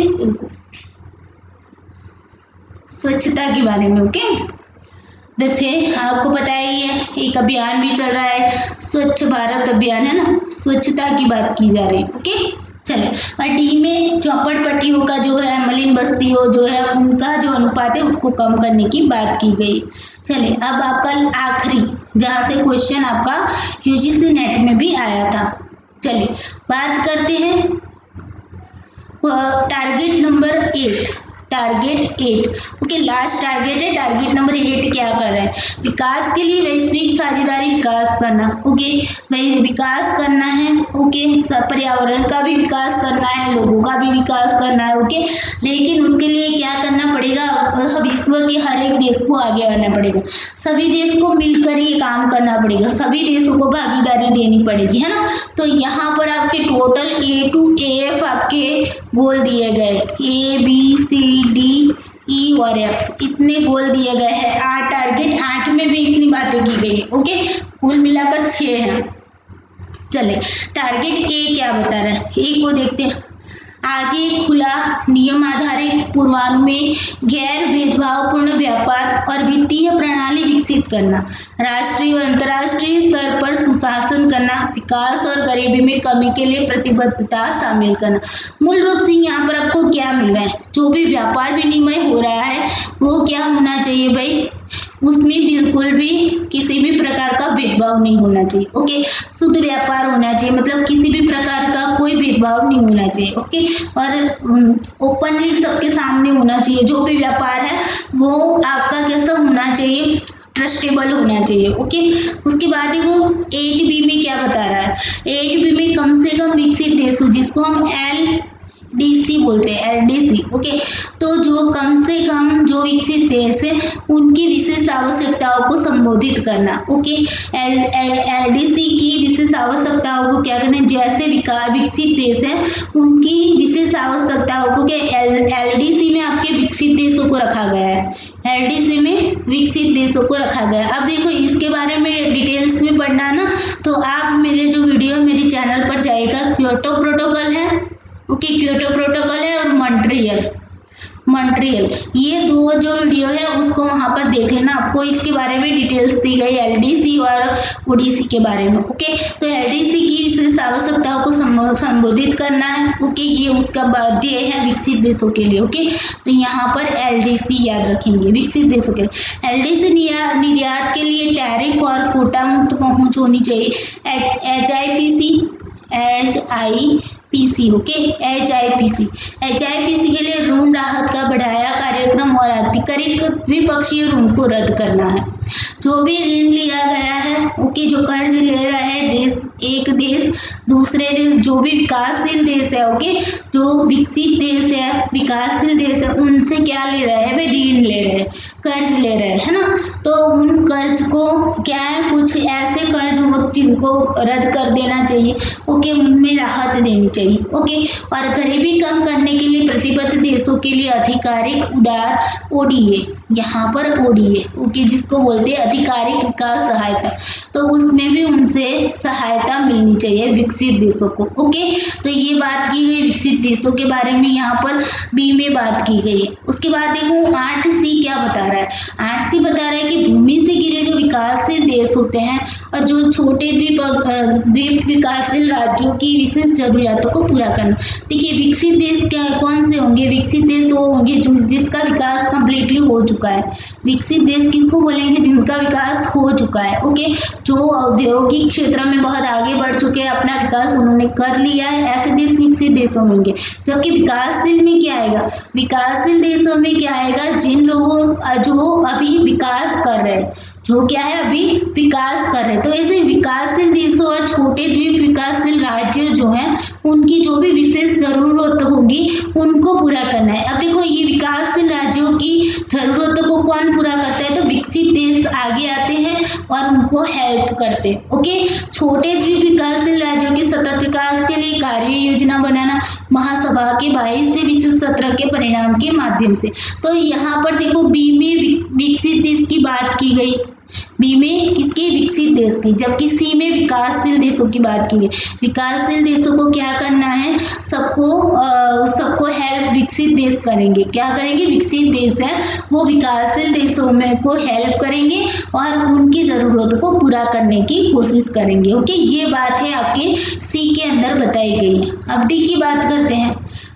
स्वच्छता के बारे में, ओके। वैसे आपको पता ही है एक अभियान भी चल रहा है, स्वच्छ भारत अभियान है ना, स्वच्छता की बात की जा रही है, ओके। चले, और डी में झोपड़पट्टियों का जो है, मलिन बस्तियों जो है उनका जो अनुपात है उसको कम करने की बात की गई। चले, अब आपका आखिरी जहाँ से क्वेश्चन आपका यूजीसी नेट में भी आया था, चलिए बात करते हैं target number 8, target 8, okay, last target है। टारगेट नंबर 8 क्या कर रहा है, विकास के लिए वैश्विक साझेदारी विकास करना, ओके, विकास करना है, ओके, पर्यावरण का भी विकास करना है, लोगों का भी विकास करना है, ओके। लेकिन उसके लिए क्या करना पड़ेगा, विश्व के हर एक देश को आगे आना पड़ेगा, सभी देश को मिलकर ये काम करना पड़ेगा, सभी देशों को भागीदारी देनी पड़ेगी, है ना। तो यहाँ पर आपके टोटल A to AF आपके गोल दिए गए, ABCDE और F, इतने गोल दिए गए हैं। 8 टारगेट, 8 में भी इतनी बातें की गई है, ओके, कुल मिलाकर 6 हैं। चले, टारगेट A क्या बता रहा है, A को देखते हैं। आगे खुला नियम आधारित पूर्वानुमेय गैर भेदभावपूर्ण व्यापार और वित्तीय प्रणाली विकसित करना, राष्ट्रीय और अंतर्राष्ट्रीय स्तर पर सुशासन करना, विकास और गरीबी में कमी के लिए प्रतिबद्धता शामिल करना। मूल रूप से यहाँ पर आपको क्या मिल रहा है, जो भी व्यापार विनिमय हो रहा है वो क्या होना चाहिए भाई, उसमें बिल्कुल भी किसी भी प्रकार का भेदभाव नहीं होना चाहिए, ओके। शुद्ध व्यापार होना चाहिए, मतलब किसी भी प्रकार का कोई भेदभाव नहीं होना चाहिए, ओके। और ओपनली सबके सामने होना चाहिए, जो भी व्यापार है वो आपका कैसा होना चाहिए, ट्रस्टेबल होना चाहिए, ओके। उसके बाद देखो 8B में क्या बता रहा है, 8B में कम से कम विकसित देशों, जिसको हम LDC बोलते हैं, LDC, ओके। तो जो कम से कम जो विकसित देश है उनकी विशेष आवश्यकताओं को संबोधित करना, ओके। LDC की विशेष आवश्यकताओं को क्या करना, जैसे विकसित देश है उनकी विशेष आवश्यकताओं को क्या LDC में आपके विकसित देशों को रखा गया है, LDC में विकसित देशों को रखा गया है। अब देखो इसके बारे में डिटेल्स में पढ़ना ना, तो आप मेरे जो वीडियो मेरे चैनल पर जाएगा, क्योटो प्रोटोकॉल है, ओके, क्योटो प्रोटोकॉल है और मॉन्ट्रियल, ये दो जो वीडियो है उसको वहां पर देख लेना, आपको इसके बारे में डिटेल्स दी गई LDC और ODC के बारे में, ओके। तो LDC की विशेष आवश्यकताओं को संबोधित करना है, ओके, ये उसका बाध्य है विकसित देशों के लिए, ओके। तो यहाँ पर LDC याद रखेंगे, विकसित देशों के लिए। LDC निर्यात के लिए टैरिफ और कोटा मुक्त पहुंच होनी चाहिए, HIPC, ओके, HIPC के लिए ऋण राहत का बढ़ाया कार्यक्रम और आधिकारिक द्विपक्षीय ऋण को रद्द करना है। जो भी ऋण लिया गया है, ओके, जो कर्ज ले रहा है देश, एक देश दूसरे देश, जो भी विकासशील देश है, ओके, जो विकसित देश है, विकासशील देश है, उनसे क्या ले रहे हैं, वे ऋण ले रहे हैं, कर्ज ले रहे हैं, है ना। तो उन कर्ज को क्या है, कुछ ऐसे कर्ज हो जिनको रद्द कर देना चाहिए, ओके, उनमें राहत देनी चाहिए, ओके। और गरीबी कम करने के लिए प्रतिबद्ध देशों के लिए आधिकारिक उदार ODA, यहाँ पर ODA, ओके, जिसको बोलते हैं आधिकारिक विकास सहायता, तो उसमें भी उनसे सहायता मिलनी चाहिए विकसित देशों को, ओके। तो ये बात की गई विकसित देशों के बारे में, यहाँ पर B में बात की गई है। उसके बाद देखो 8C क्या बता रहा है, 8C बता रहा है कि भूमि से घिरे जो विकासशील देश होते हैं और जो छोटे द्वीप विकासशील राज्यों की विशेष जरूरियातों को पूरा करना। देखिए विकसित देश क्या कौन से होंगे, विकसित देश वो होंगे जिसका विकास कंप्लीटली हो चुका चुका है। विकसित देश किसको बोलेंगे? जिनका विकास हो चुका है। ओके, जो औद्योगिक क्षेत्र में बहुत आगे बढ़ चुके हैं, अपना विकास उन्होंने कर लिया है, ऐसे देश विकसित देशों में होंगे। जबकि विकासशील में क्या आएगा? विकासशील देशों में क्या आएगा? जिन लोगों जो अभी विकास कर रहे हैं, जो क्या है अभी विकास कर रहे हैं। तो ऐसे विकासशील देशों और छोटे द्वीप विकासशील राज्य जो हैं, उनकी जो भी विशेष जरूरत होगी उनको पूरा करना है। अब देखो, ये विकासशील राज्यों की जरूरतों को कौन पूरा करता है? तो विकसित देश आगे आते हैं और उनको हेल्प करते हैं। ओके, छोटे द्वीप विकासशील राज्यों के सतत विकास के लिए कार्य योजना बनाना, महासभा के 22 से विशेष सत्र के परिणाम के माध्यम से। तो यहाँ पर देखो, बी में विकसित देश की बात की गई, बी में किसके? विकसित देश की, जबकि सी में विकासशील देशों की बात की गई। विकासशील देशों को क्या करना है? सबको हेल्प विकसित देश करेंगे। क्या करेंगे? विकसित देश है वो विकासशील देशों में को हेल्प करेंगे और उनकी जरूरतों को पूरा करने की कोशिश करेंगे। ओके, ये बात है आपके सी के अंदर बताई गई है। अब डी की बात करते हैं।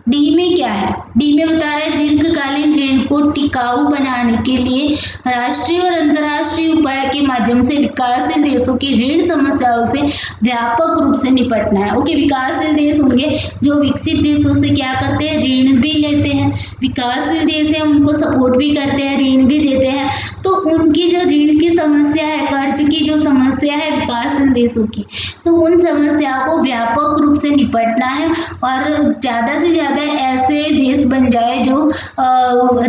डी में क्या है? डी में बता रहा है दीर्घकालीन ऋण को टिकाऊ बनाने के लिए राष्ट्रीय और अंतर्राष्ट्रीय उपाय के माध्यम से विकासशील देशों की ऋण समस्याओं से व्यापक रूप से निपटना है। ओके, विकासशील देश होंगे जो विकसित देशों से क्या करते हैं? ऋण भी लेते हैं। विकासशील देश है उनको सपोर्ट भी करते हैं, ऋण भी देते हैं। तो उनकी जो ऋण की समस्या है, कर्ज की जो समस्या है विकासशील देशों की, तो उन समस्याओं को व्यापक रूप से निपटना है और ज्यादा से ज्यादा ऐसे देश बन जाए जो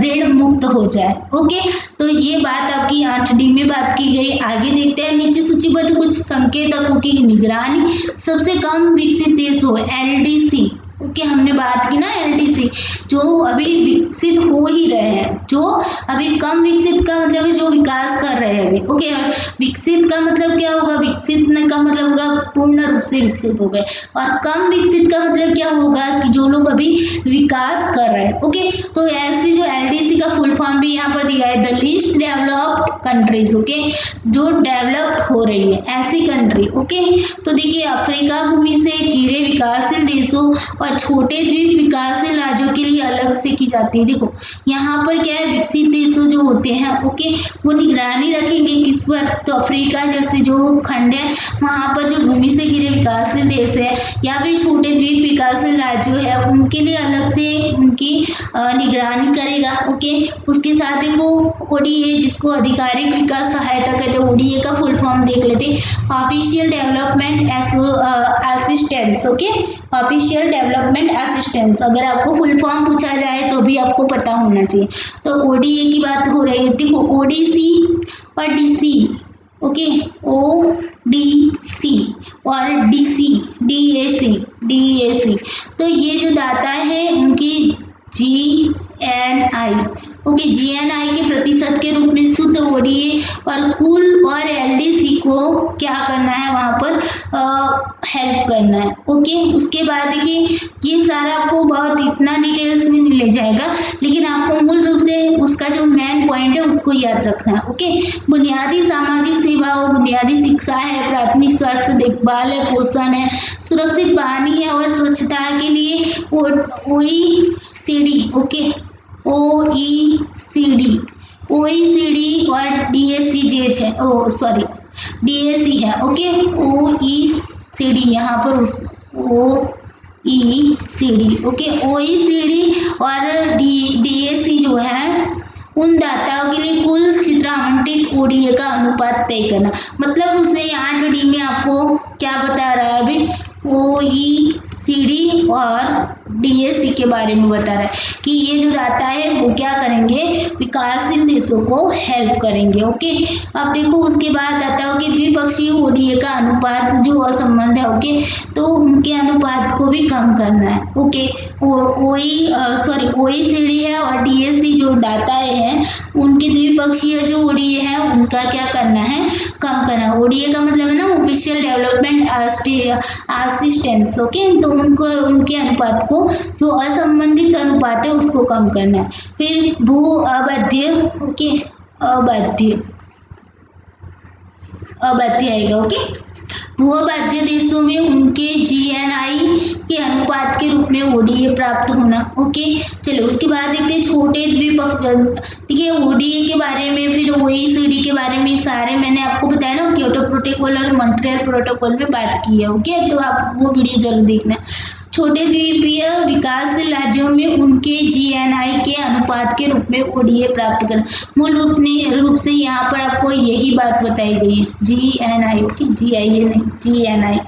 ऋण मुक्त हो जाए। ओके, तो ये बात आपकी 8D में बात की गई। आगे देखते हैं, नीचे सूचीबद्ध कुछ संकेतकों की निगरानी। सबसे कम विकसित देश हो LDC। ओके, हमने बात की ना LDC, जो अभी विकसित हो ही रहे हैं, जो अभी कम विकसित का मतलब है जो विकास कर रहे हैं अभी। ओके, विकसित का मतलब क्या होगा? विकसित का मतलब होगा पूर्ण रूप से विकसित हो गए, और कम विकसित का मतलब क्या होगा? कि जो लोग अभी विकास कर रहे हैं। ओके, तो ऐसी जो LDC का फुल फॉर्म भी यहाँ पर दिया है, the least developed countries. Okay, जो डेवलप्ड हो रही है ऐसी कंट्री। ओके, तो देखिए, अफ्रीका भूमि से घिरे विकासशील देशों और छोटे द्वीप विकासशील राज्यों के लिए अलग से की जाती है। देखो, यहाँ पर क्या है? विकसित देशों जो होते हैं, ओके, वो निगरानी रखेंगे किस पर? तो अफ्रीका जैसे जो खंड है वहां पर जो भूमि से घिरे विकासशील देश है या फिर छोटे द्वीप विकासशील राज्य है, उनके लिए अलग से उनकी निगरानी करेगा। ओके, उसके साथ देखो ODA, जिसको आधिकारिक विकास सहायता कहते हैं, ODA का फुल फॉर्म देख लेते हैं, official development assistance. Okay, official development assistance, अगर आपको फुल फॉर्म पूछा जाए तो भी आपको पता होना चाहिए। तो ODA की बात हो रही है। देखो, ODC और DC। ओके, ODC और DAC, तो ये जो दाता है उनकी GNI। ओके, GNI के प्रतिशत के रूप में शुद्ध ODA और कुल और LDC को क्या करना है? वहां पर हेल्प करना है। ओके, उसके बाद देखिए, ये सारा आपको बहुत इतना डिटेल्स में नहीं ले जाएगा, लेकिन आपको मूल रूप से उसका जो मेन पॉइंट है उसको याद रखना है। ओके, बुनियादी सामाजिक सेवाओं, बुनियादी शिक्षा है, प्राथमिक स्वास्थ्य देखभाल है, पोषण है, सुरक्षित पानी है और स्वच्छता के लिए OECD। ओके, OECD और DAC है, DAC है। ओके, OECD यहाँ पर OECD। ओके, OECD और DAC जो है उन दाताओं के लिए कुल क्षेत्र आवंटित ODA का अनुपात तय करना। मतलब उसे 8D में आपको क्या बता रहा है? अभी OECD और DAC के बारे में बता रहा है कि ये जो दाता है वो क्या करेंगे? विकासशील देशों को हेल्प करेंगे। ओके, अब देखो, उसके बाद दाताओं के द्विपक्षीय ODA का अनुपात जो असंबंध है, ओके, तो उनके अनुपात को भी कम करना है। ओके, OECD है और DAC जो दाताएं हैं उनके द्विपक्षीय जो ODA है उनका क्या करना है? कम करना। ODA का मतलब है ना ऑफिशियल डेवलपमेंट असिस्टेंस। ओके, तो उनको उनके अनुपात को जो असंबंधित अनुपात है उसको कम करना है। फिर भू अबाध्य। ओके, अबाध्य आएगा। ओके, भूमध्य देशों में उनके GNI के अनुपात के रूप में ओडीए प्राप्त होना। ओके, चलो उसके बाद देखते हैं छोटे द्विपक्षीय। ठीक है, ओडीए के बारे में, फिर ओईसीडी के बारे में सारे मैंने आपको बताया ना, क्योटो प्रोटोकॉल और मॉन्ट्रियल प्रोटोकॉल में बात की है। ओके, तो आप वो वीडियो जरूर देखना। छोटे द्वीपीय विकासशील राज्यों में उनके जीएनआई के अनुपात के रूप में ओडीए प्राप्त करना। मूल रूप से यहाँ पर आपको यही बात बताई गई है, जीएनआई, जीआईए नहीं, जीएनआई।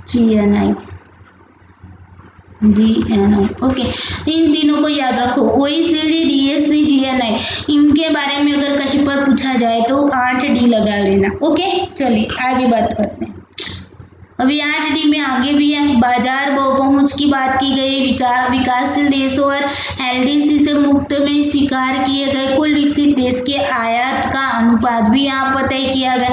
GNI, GNI. ओके, इन तीनों को याद रखो, ओईसीडी, डीएससी, जीएनआई। इनके बारे में अगर कहीं पर पूछा जाए तो 8D लगा लेना। ओके, चलिए आगे बात करते हैं। अभी 8D में आगे भी है, बाजार पहुंच की बात की गई, विकासशील देशों और एलडीसी से मुक्त में स्वीकार किए गए कुल विकसित देश के आयात का अनुपात भी यहाँ पर तय किया गया।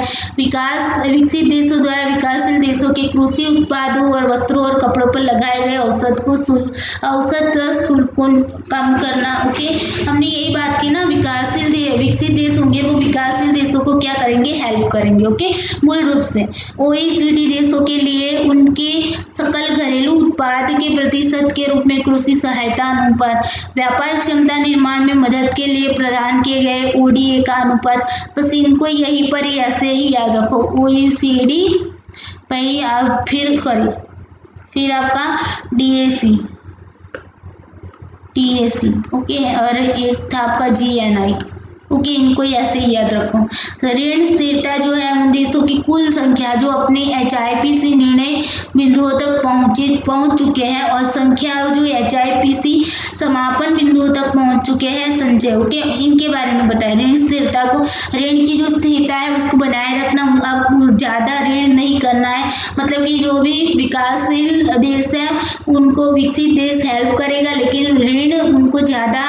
विकसित देशों द्वारा विकासशील देशों के कृषि उत्पादों और वस्त्रों और कपड़ों पर लगाए गए औसत शुल्क को कम करना। ओके, हमने यही बात की ना, विकसित देश होंगे वो विकासशील देशों को क्या करेंगे, हेल्प करेंगे। ओके, मूल रूप से ओईसीडी देशों के लिए उनके सकल घरेलू उत्पाद के प्रतिशत के रूप में कृषि सहायता अनुपात, व्यापार क्षमता निर्माण में मदद के लिए प्रदान किए गए ओडीए का अनुपात। बस इनको यहीं पर ऐसे ही याद रखो, ओईसीडी फिर आपका टीएसी। ओके, और एक था आपका जीएनआई। ओके, इनको ऐसे ही याद रखो। ऋण स्थिरता जो है उन देशों की कुल संख्या जो अपने HIPC निर्णय बिंदुओं तक पहुंच चुके हैं, और संख्या जो HIPC समापन बिंदुओं तक पहुंच चुके हैं संचय। ओके, इनके बारे में बताया। ऋण स्थिरता को, ऋण की जो स्थिरता है उसको बनाए रखना, अब ज्यादा ऋण नहीं करना है। मतलब कि जो भी विकासशील देश है उनको विकसित देश हेल्प करेगा, लेकिन ऋण उनको ज्यादा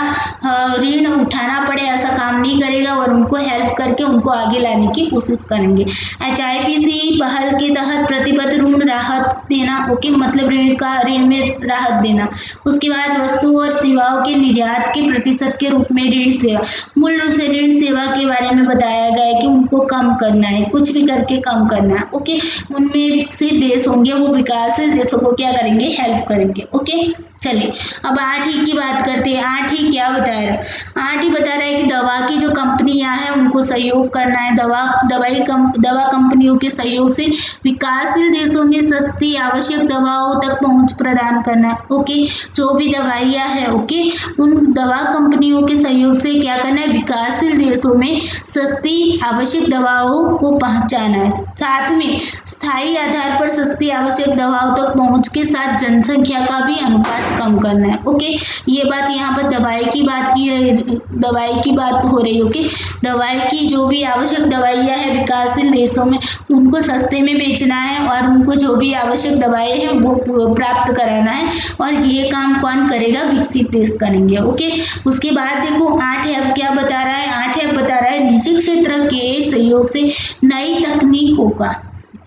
ऋण उठाना पड़े ऐसा काम नहीं करेगा, और उनको हेल्प करके उनको आगे लाने की कोशिश करेंगे। HIPC पहल के तहत प्रतिबद्ध ऋण राहत देना। ओके, मतलब ऋण में राहत देना। उसके बाद वस्तु और सेवाओं के निर्यात के प्रतिशत के रूप में ऋण सेवा। मूल रूप से ऋण सेवा के बारे में बताया गया है कि उनको कम करना है, कुछ भी करके कम करना है। ओके, उनमें विकसित देश होंगे वो विकासशील देशों को क्या करेंगे, हेल्प करेंगे। ओके, चलिए अब 8E की बात करते हैं। 8E क्या बता रहा है, 8E बता रहा है कि दवा की जो कंपनियां हैं उनको सहयोग करना है, दवा कंपनियों के सहयोग से विकासशील देशों में सस्ती आवश्यक दवाओं तक पहुंच प्रदान करना है। ओके, जो भी दवाइयां हैं, ओके, उन दवा कंपनियों के सहयोग से क्या करना है, विकासशील देशों में सस्ती आवश्यक दवाओं को पहुंचाना है। साथ में स्थायी आधार पर सस्ती आवश्यक दवाओं तक पहुंच के साथ जनसंख्या का भी अनुपात कम करना है। ओके, ये बात यहाँ पर दवाई की बात हो रही है। ओके, दवाई की जो भी आवश्यक दवाइयाँ है विकासशील देशों में उनको सस्ते में बेचना है, और उनको जो भी आवश्यक दवाएं हैं वो प्राप्त कराना है, और ये काम कौन करेगा, विकसित देश करेंगे। ओके, उसके बाद देखो 8F क्या बता रहा है, 8F बता रहा है निजी क्षेत्र के सहयोग से नई तकनीकों का,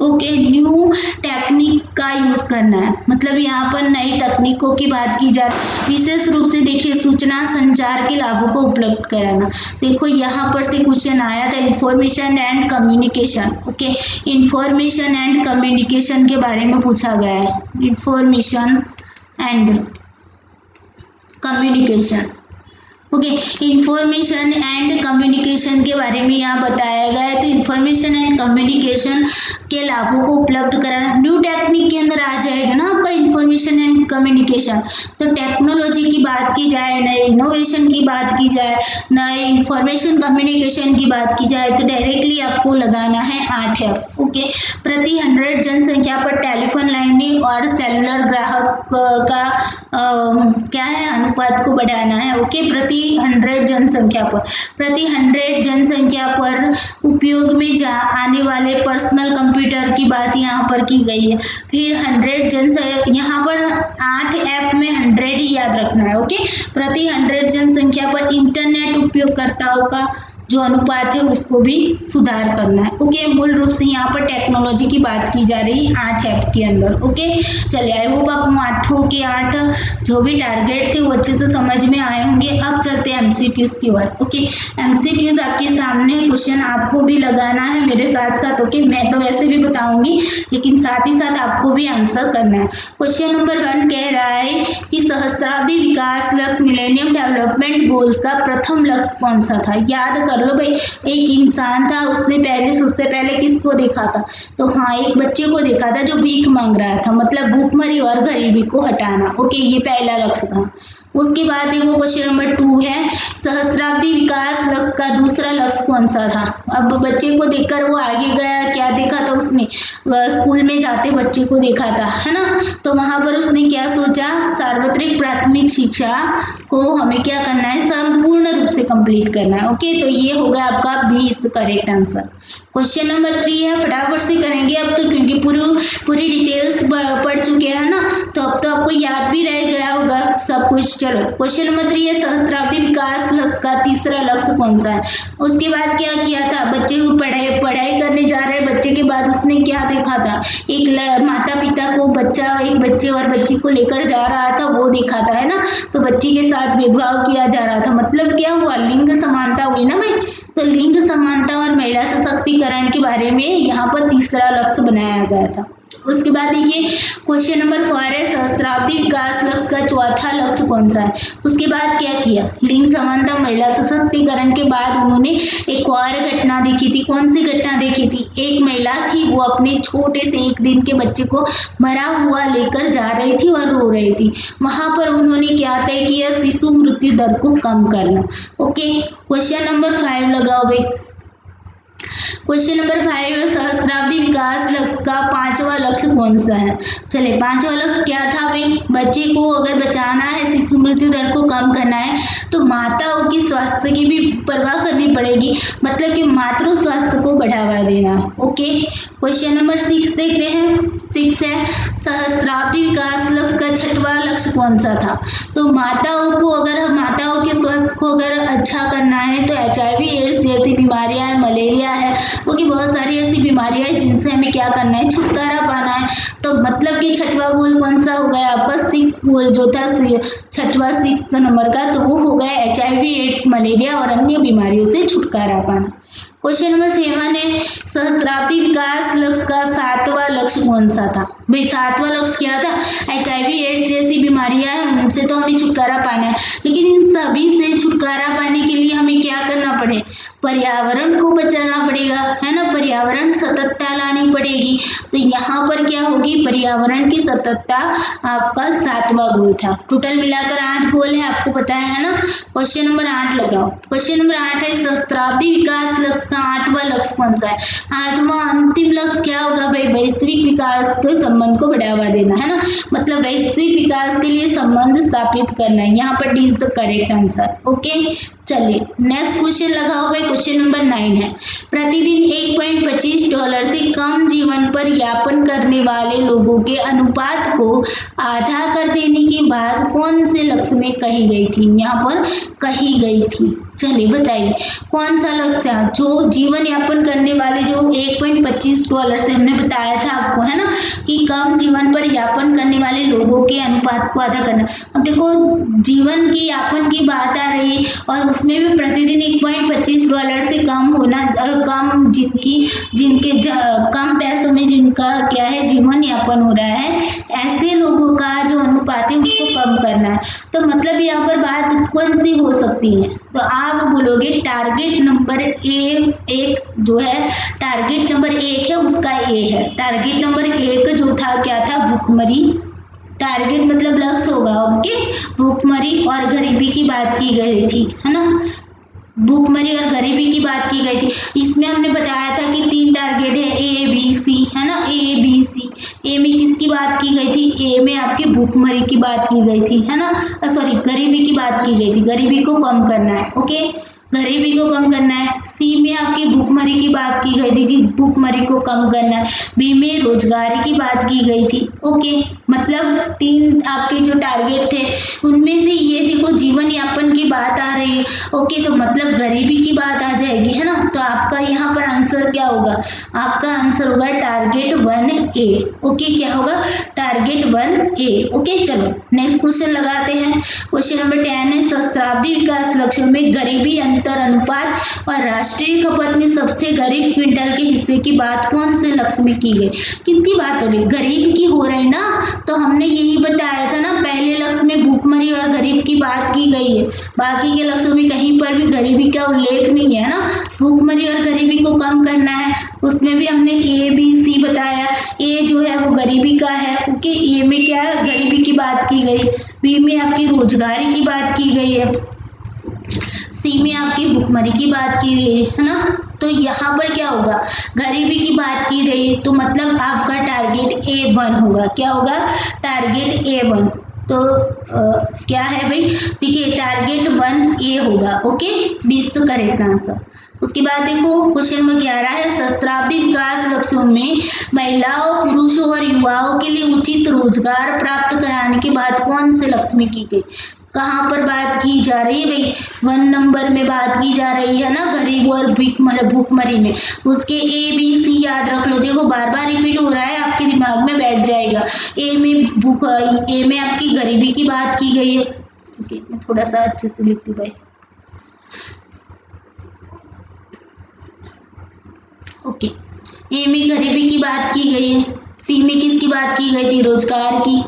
ओके, न्यू टेक्निक का यूज करना है। मतलब यहाँ पर नई तकनीकों की बात की जा रही है, विशेष रूप से देखिए सूचना संचार के लाभों को उपलब्ध कराना। देखो यहाँ पर से क्वेश्चन आया था, information and communication. Okay, information and communication के बारे में पूछा गया है, information and communication. Okay, information and communication के बारे में यहाँ बताया गया है। तो इंफॉर्मेशन एंड कम्युनिकेशन के लाभों को उपलब्ध कराना न्यू टेक्निक के अंदर आ जाएगा ना आपका इंफॉर्मेशन एंड कम्युनिकेशन। तो टेक्नोलॉजी की बात की जाए, नए इनोवेशन की बात की जाए, नए इंफॉर्मेशन कम्युनिकेशन की बात की जाए, तो डायरेक्टली आपको लगाना है 8F। ओके, प्रति 100 जनसंख्या पर टेलीफोन लाइनें और सेलुलर ग्राहक का क्या है, अनुपात को बढ़ाना है। ओके, प्रति 100 जनसंख्या पर उपयोग में आने वाले पर्सनल कंप्यूटर की बात यहाँ पर की गई है। फिर 100 यहाँ पर 8F में 100 ही याद रखना है। ओके, प्रति 100 जनसंख्या पर इंटरनेट उपयोगकर्ताओं का जो अनुपात है उसको भी सुधार करना है। ओके, मूल रूप से यहाँ पर टेक्नोलॉजी की बात की जा रही है 8 ऐप के अंदर। ओके, चलिए आई होप आप 8 के 8 जो भी टारगेट थे वो अच्छे से समझ में आए होंगे। अब चलते हैं एमसीक्यूज की ओर। ओके, एमसीक्यूज आपके सामने क्वेश्चन आपको भी लगाना है मेरे साथ साथ। ओके, मैं तो वैसे भी बताऊंगी लेकिन साथ ही साथ आपको भी आंसर करना है। क्वेश्चन नंबर 1 कह रहा है कि सहस्त्राब्दी विकास लक्ष्य मिलेनियम डेवलपमेंट गोल्स का प्रथम लक्ष्य कौन सा था। याद कर लो भाई, एक इंसान था, उसने सबसे पहले किसको देखा था, तो हाँ, एक बच्चे को देखा था जो भीख मांग रहा था, मतलब भूखमरी और गरीबी को हटाना। ओके, ये पहला लक्ष्य था। उसके बाद देखो क्वेश्चन नंबर 2 है, सहस्त्राब्दी विकास लक्ष्य का दूसरा लक्ष्य कौन सा था। अब बच्चे को देखकर वो आगे गया, क्या देखा था उसने, स्कूल में जाते बच्चे को देखा था, है ना, तो वहां पर उसने क्या सोचा, सार्वत्रिक प्राथमिक शिक्षा को हमें क्या करना है, संपूर्ण रूप से कंप्लीट करना है। ओके, तो ये होगा आपका 20 करेक्ट आंसर। क्वेश्चन नंबर 3 है, फटाफट से करेंगे अब तो, क्योंकि पूरी डिटेल्स पढ़ चुके हैं ना, तो अब तो आपको याद भी रह गया होगा सब कुछ। चलो, क्वेश्चन नंबर 3 है, सहस्त्राब्दी विकास लक्ष्य का तीसरा लक्ष्य कौन सा है। उसके बाद क्या किया था, बच्चे को पढ़ाई करने जा रहे बच्चे के बाद उसने क्या देखा था, एक माता पिता को एक बच्चे और बच्ची को लेकर जा रहा था, वो देखा था, है ना, तो बच्ची के साथ भेदभाव किया जा रहा था, मतलब क्या हुआ, लिंग समानता हुई ना भाई, तो लिंग समानता और महिला सशक्तिकरण के बारे में यहाँ पर तीसरा लक्ष्य बनाया गया था। उसके बाद देखिए क्वेश्चन नंबर 4 है, सहस्त्राब्दी विकास लक्ष्य का चौथा लक्ष्य कौन सा है। उसके बाद क्या किया, लिंग समानता महिला सशक्तिकरण के बाद उन्होंने एक और घटना देखी थी। कौन सी घटना देखी थी, एक महिला थी, वो अपने छोटे से 1 दिन के बच्चे को मरा हुआ लेकर जा रही थी और रो रही थी। वहां पर उन्होंने क्या तय किया, शिशु मृत्यु दर को कम करना। ओके, क्वेश्चन नंबर 5 लगाओ भाई। क्वेश्चन नंबर 5 है, सहस्त्राब्दी विकास लक्ष्य का 5वां लक्ष्य कौन सा है। चलिए, 5वां लक्ष्य क्या था भाई, बच्चे को अगर बचाना है, शिशु मृत्यु दर को कम करना है, तो माताओं की स्वास्थ्य की भी परवाह करनी पड़ेगी, मतलब कि मातृ स्वास्थ्य को बढ़ावा देना। ओके, क्वेश्चन नंबर 6 देखते हैं। 6 है, सहस्त्राब्दी विकास लक्ष्य का 6वां लक्ष्य कौन सा था। तो माताओं के स्वास्थ्य को अगर अच्छा करना है तो HIV एड्स जैसी बीमारियां है, मलेरिया है, क्योंकि बहुत सारी ऐसी बीमारियां हैं जिनसे हमें क्या करना है, छुटकारा पाना है। तो मतलब कि 6वां गोल कौन सा हो गया आपका, 6 गोल जो था 6वां 6 नंबर का, तो वो हो गया HIV एड्स, मलेरिया और अन्य बीमारियों से छुटकारा पाना। क्वेश्चन नंबर 7 है, सहस्त्राब्दी विकास लक्ष्य का 7वां लक्ष्य कौन सा था। भाई 7वां लक्ष्य क्या था, HIV एड्स जैसी बीमारियां हैं उनसे तो हमें छुटकारा पाना है, लेकिन इन सभी से छुटकारा पाने के लिए हमें क्या करना पड़े, पर्यावरण को बचाना पड़ेगा, है ना, पर्यावरण सततता लानी पड़ेगी। तो यहाँ पर क्या होगी, पर्यावरण की सततता आपका 7वां गोल था। टोटल मिलाकर 8 गोल है, आपको पता है ना। क्वेश्चन नंबर 8 लगाओ। क्वेश्चन नंबर 8 है, सहस्त्राब्दी विकास लक्ष्य का 8वां लक्ष्य कौन सा है। 8वां अंतिम लक्ष्य क्या होगा भाई, वैश्विक विकास के संबंध को बढ़ावा देना, है ना, मतलब वैश्विक विकास के लिए संबंध स्थापित करना है। यहाँ पर D is the correct answer. Okay, चलिए नेक्स्ट क्वेश्चन लगाओ भाई। क्वेश्चन नंबर 9 है, प्रतिदिन $1.25 से कम जीवन पर यापन करने वाले लोगों के अनुपात को आधा कर देने की बात कौन से लक्ष्य में कही गई थी, यहाँ पर कही गई थी। चलिए बताइए कौन सा लक्ष्य था, जो जीवन यापन करने वाले जो $1.25 से हमने बताया था आपको, है ना, कि कम जीवन पर यापन करने वाले लोगों के अनुपात को आधा करना। अब देखो जीवन की यापन की बात आ रही और उसमें भी प्रतिदिन $1.25 से कम होना, कम जिनके कम पैसों में जिनका क्या है जीवन यापन हो रहा है, ऐसे लोगों का जो अनुपात है उसको कम करना है। तो मतलब यहाँ पर बात कौन सी हो सकती है, तो आप बोलोगे टारगेट नंबर एक जो है, टारगेट नंबर 1 है उसका ए है। टारगेट नंबर 1 जो था क्या था, भूखमरी, टारगेट मतलब लक्ष्य होगा। ओके, भूखमरी और गरीबी की बात की गई थी, है ना, भूखमरी और गरीबी की बात की गई थी। इसमें हमने बताया था कि 3 टारगेट है, ABC, है ना, ABC। ए में किसकी बात की गई थी, ए में आपकी भूखमरी की बात की गई थी, है ना, सॉरी गरीबी की बात की गई थी, गरीबी को कम करना है। ओके, गरीबी को कम करना है। सी में आपकी भूखमरी की बात की गई थी कि भूखमरी को कम करना है। बी में रोजगार की बात की गई थी। ओके, मतलब 3 आपके जो टारगेट थे उनमें से ये देखो जीवन यापन की बात आ रही है। ओके, तो मतलब गरीबी की बात आ जाएगी, है ना। तो आपका यहाँ पर आंसर क्या होगा, आपका आंसर होगा टारगेट 1A। ओके, क्या होगा, टारगेट 1A। ओके, चलो नेक्स्ट क्वेश्चन लगाते हैं। क्वेश्चन नंबर 10 है, सहस्त्राब्दी विकास लक्ष्यों में गरीबी अंतर अनुपात और राष्ट्रीय खपत में सबसे गरीब क्विंटल के हिस्से की बात कौन से लक्ष्य में की गई। किसकी बात हो रही, गरीब की हो रही ना। तो हमने यही बताया था ना, पहले लक्ष्य में भूखमरी और गरीब की बात की गई है, बाकी के लक्ष्यों में कहीं पर भी गरीबी का उल्लेख नहीं है ना। भूखमरी और गरीबी को कम करना है, उसमें भी हमने A B C बताया। ए जो है वो गरीबी का है। ओके, ए में क्या है, गरीबी की बात की गई। बी में आपकी रोजगारी की बात की गई है। सी में आपकी भुखमरी की बात की गई है ना। तो यहाँ पर क्या होगा, गरीबी की बात की रही है, तो मतलब आपका टारगेट A1 होगा। क्या होगा, टारगेट A1। तो क्या है भाई, देखिए टारगेट 1A होगा। ओके, 20 तो करेक्ट आंसर। उसके बाद देखो क्वेश्चन नंबर 11 है, सहस्त्राब्दी विकास लक्ष्यों में महिलाओं, पुरुषों और युवाओं के लिए उचित रोजगार प्राप्त कराने की बात कौन से लक्ष्य में की गई। कहाँ पर बात की जा रही है भाई, 1 नंबर में बात की जा रही है ना, गरीब और भूखमरी में। उसके A B C याद रख लो, देखो बार बार रिपीट हो रहा है, आपके दिमाग में बैठ जाएगा। ए में आपकी गरीबी की बात की गई है। ओके, मैं थोड़ा सा अच्छे से लिखती भाई। ओके, ए में गरीबी की बात की गई है। सी में किसकी बात की गई थी, रोजगार की,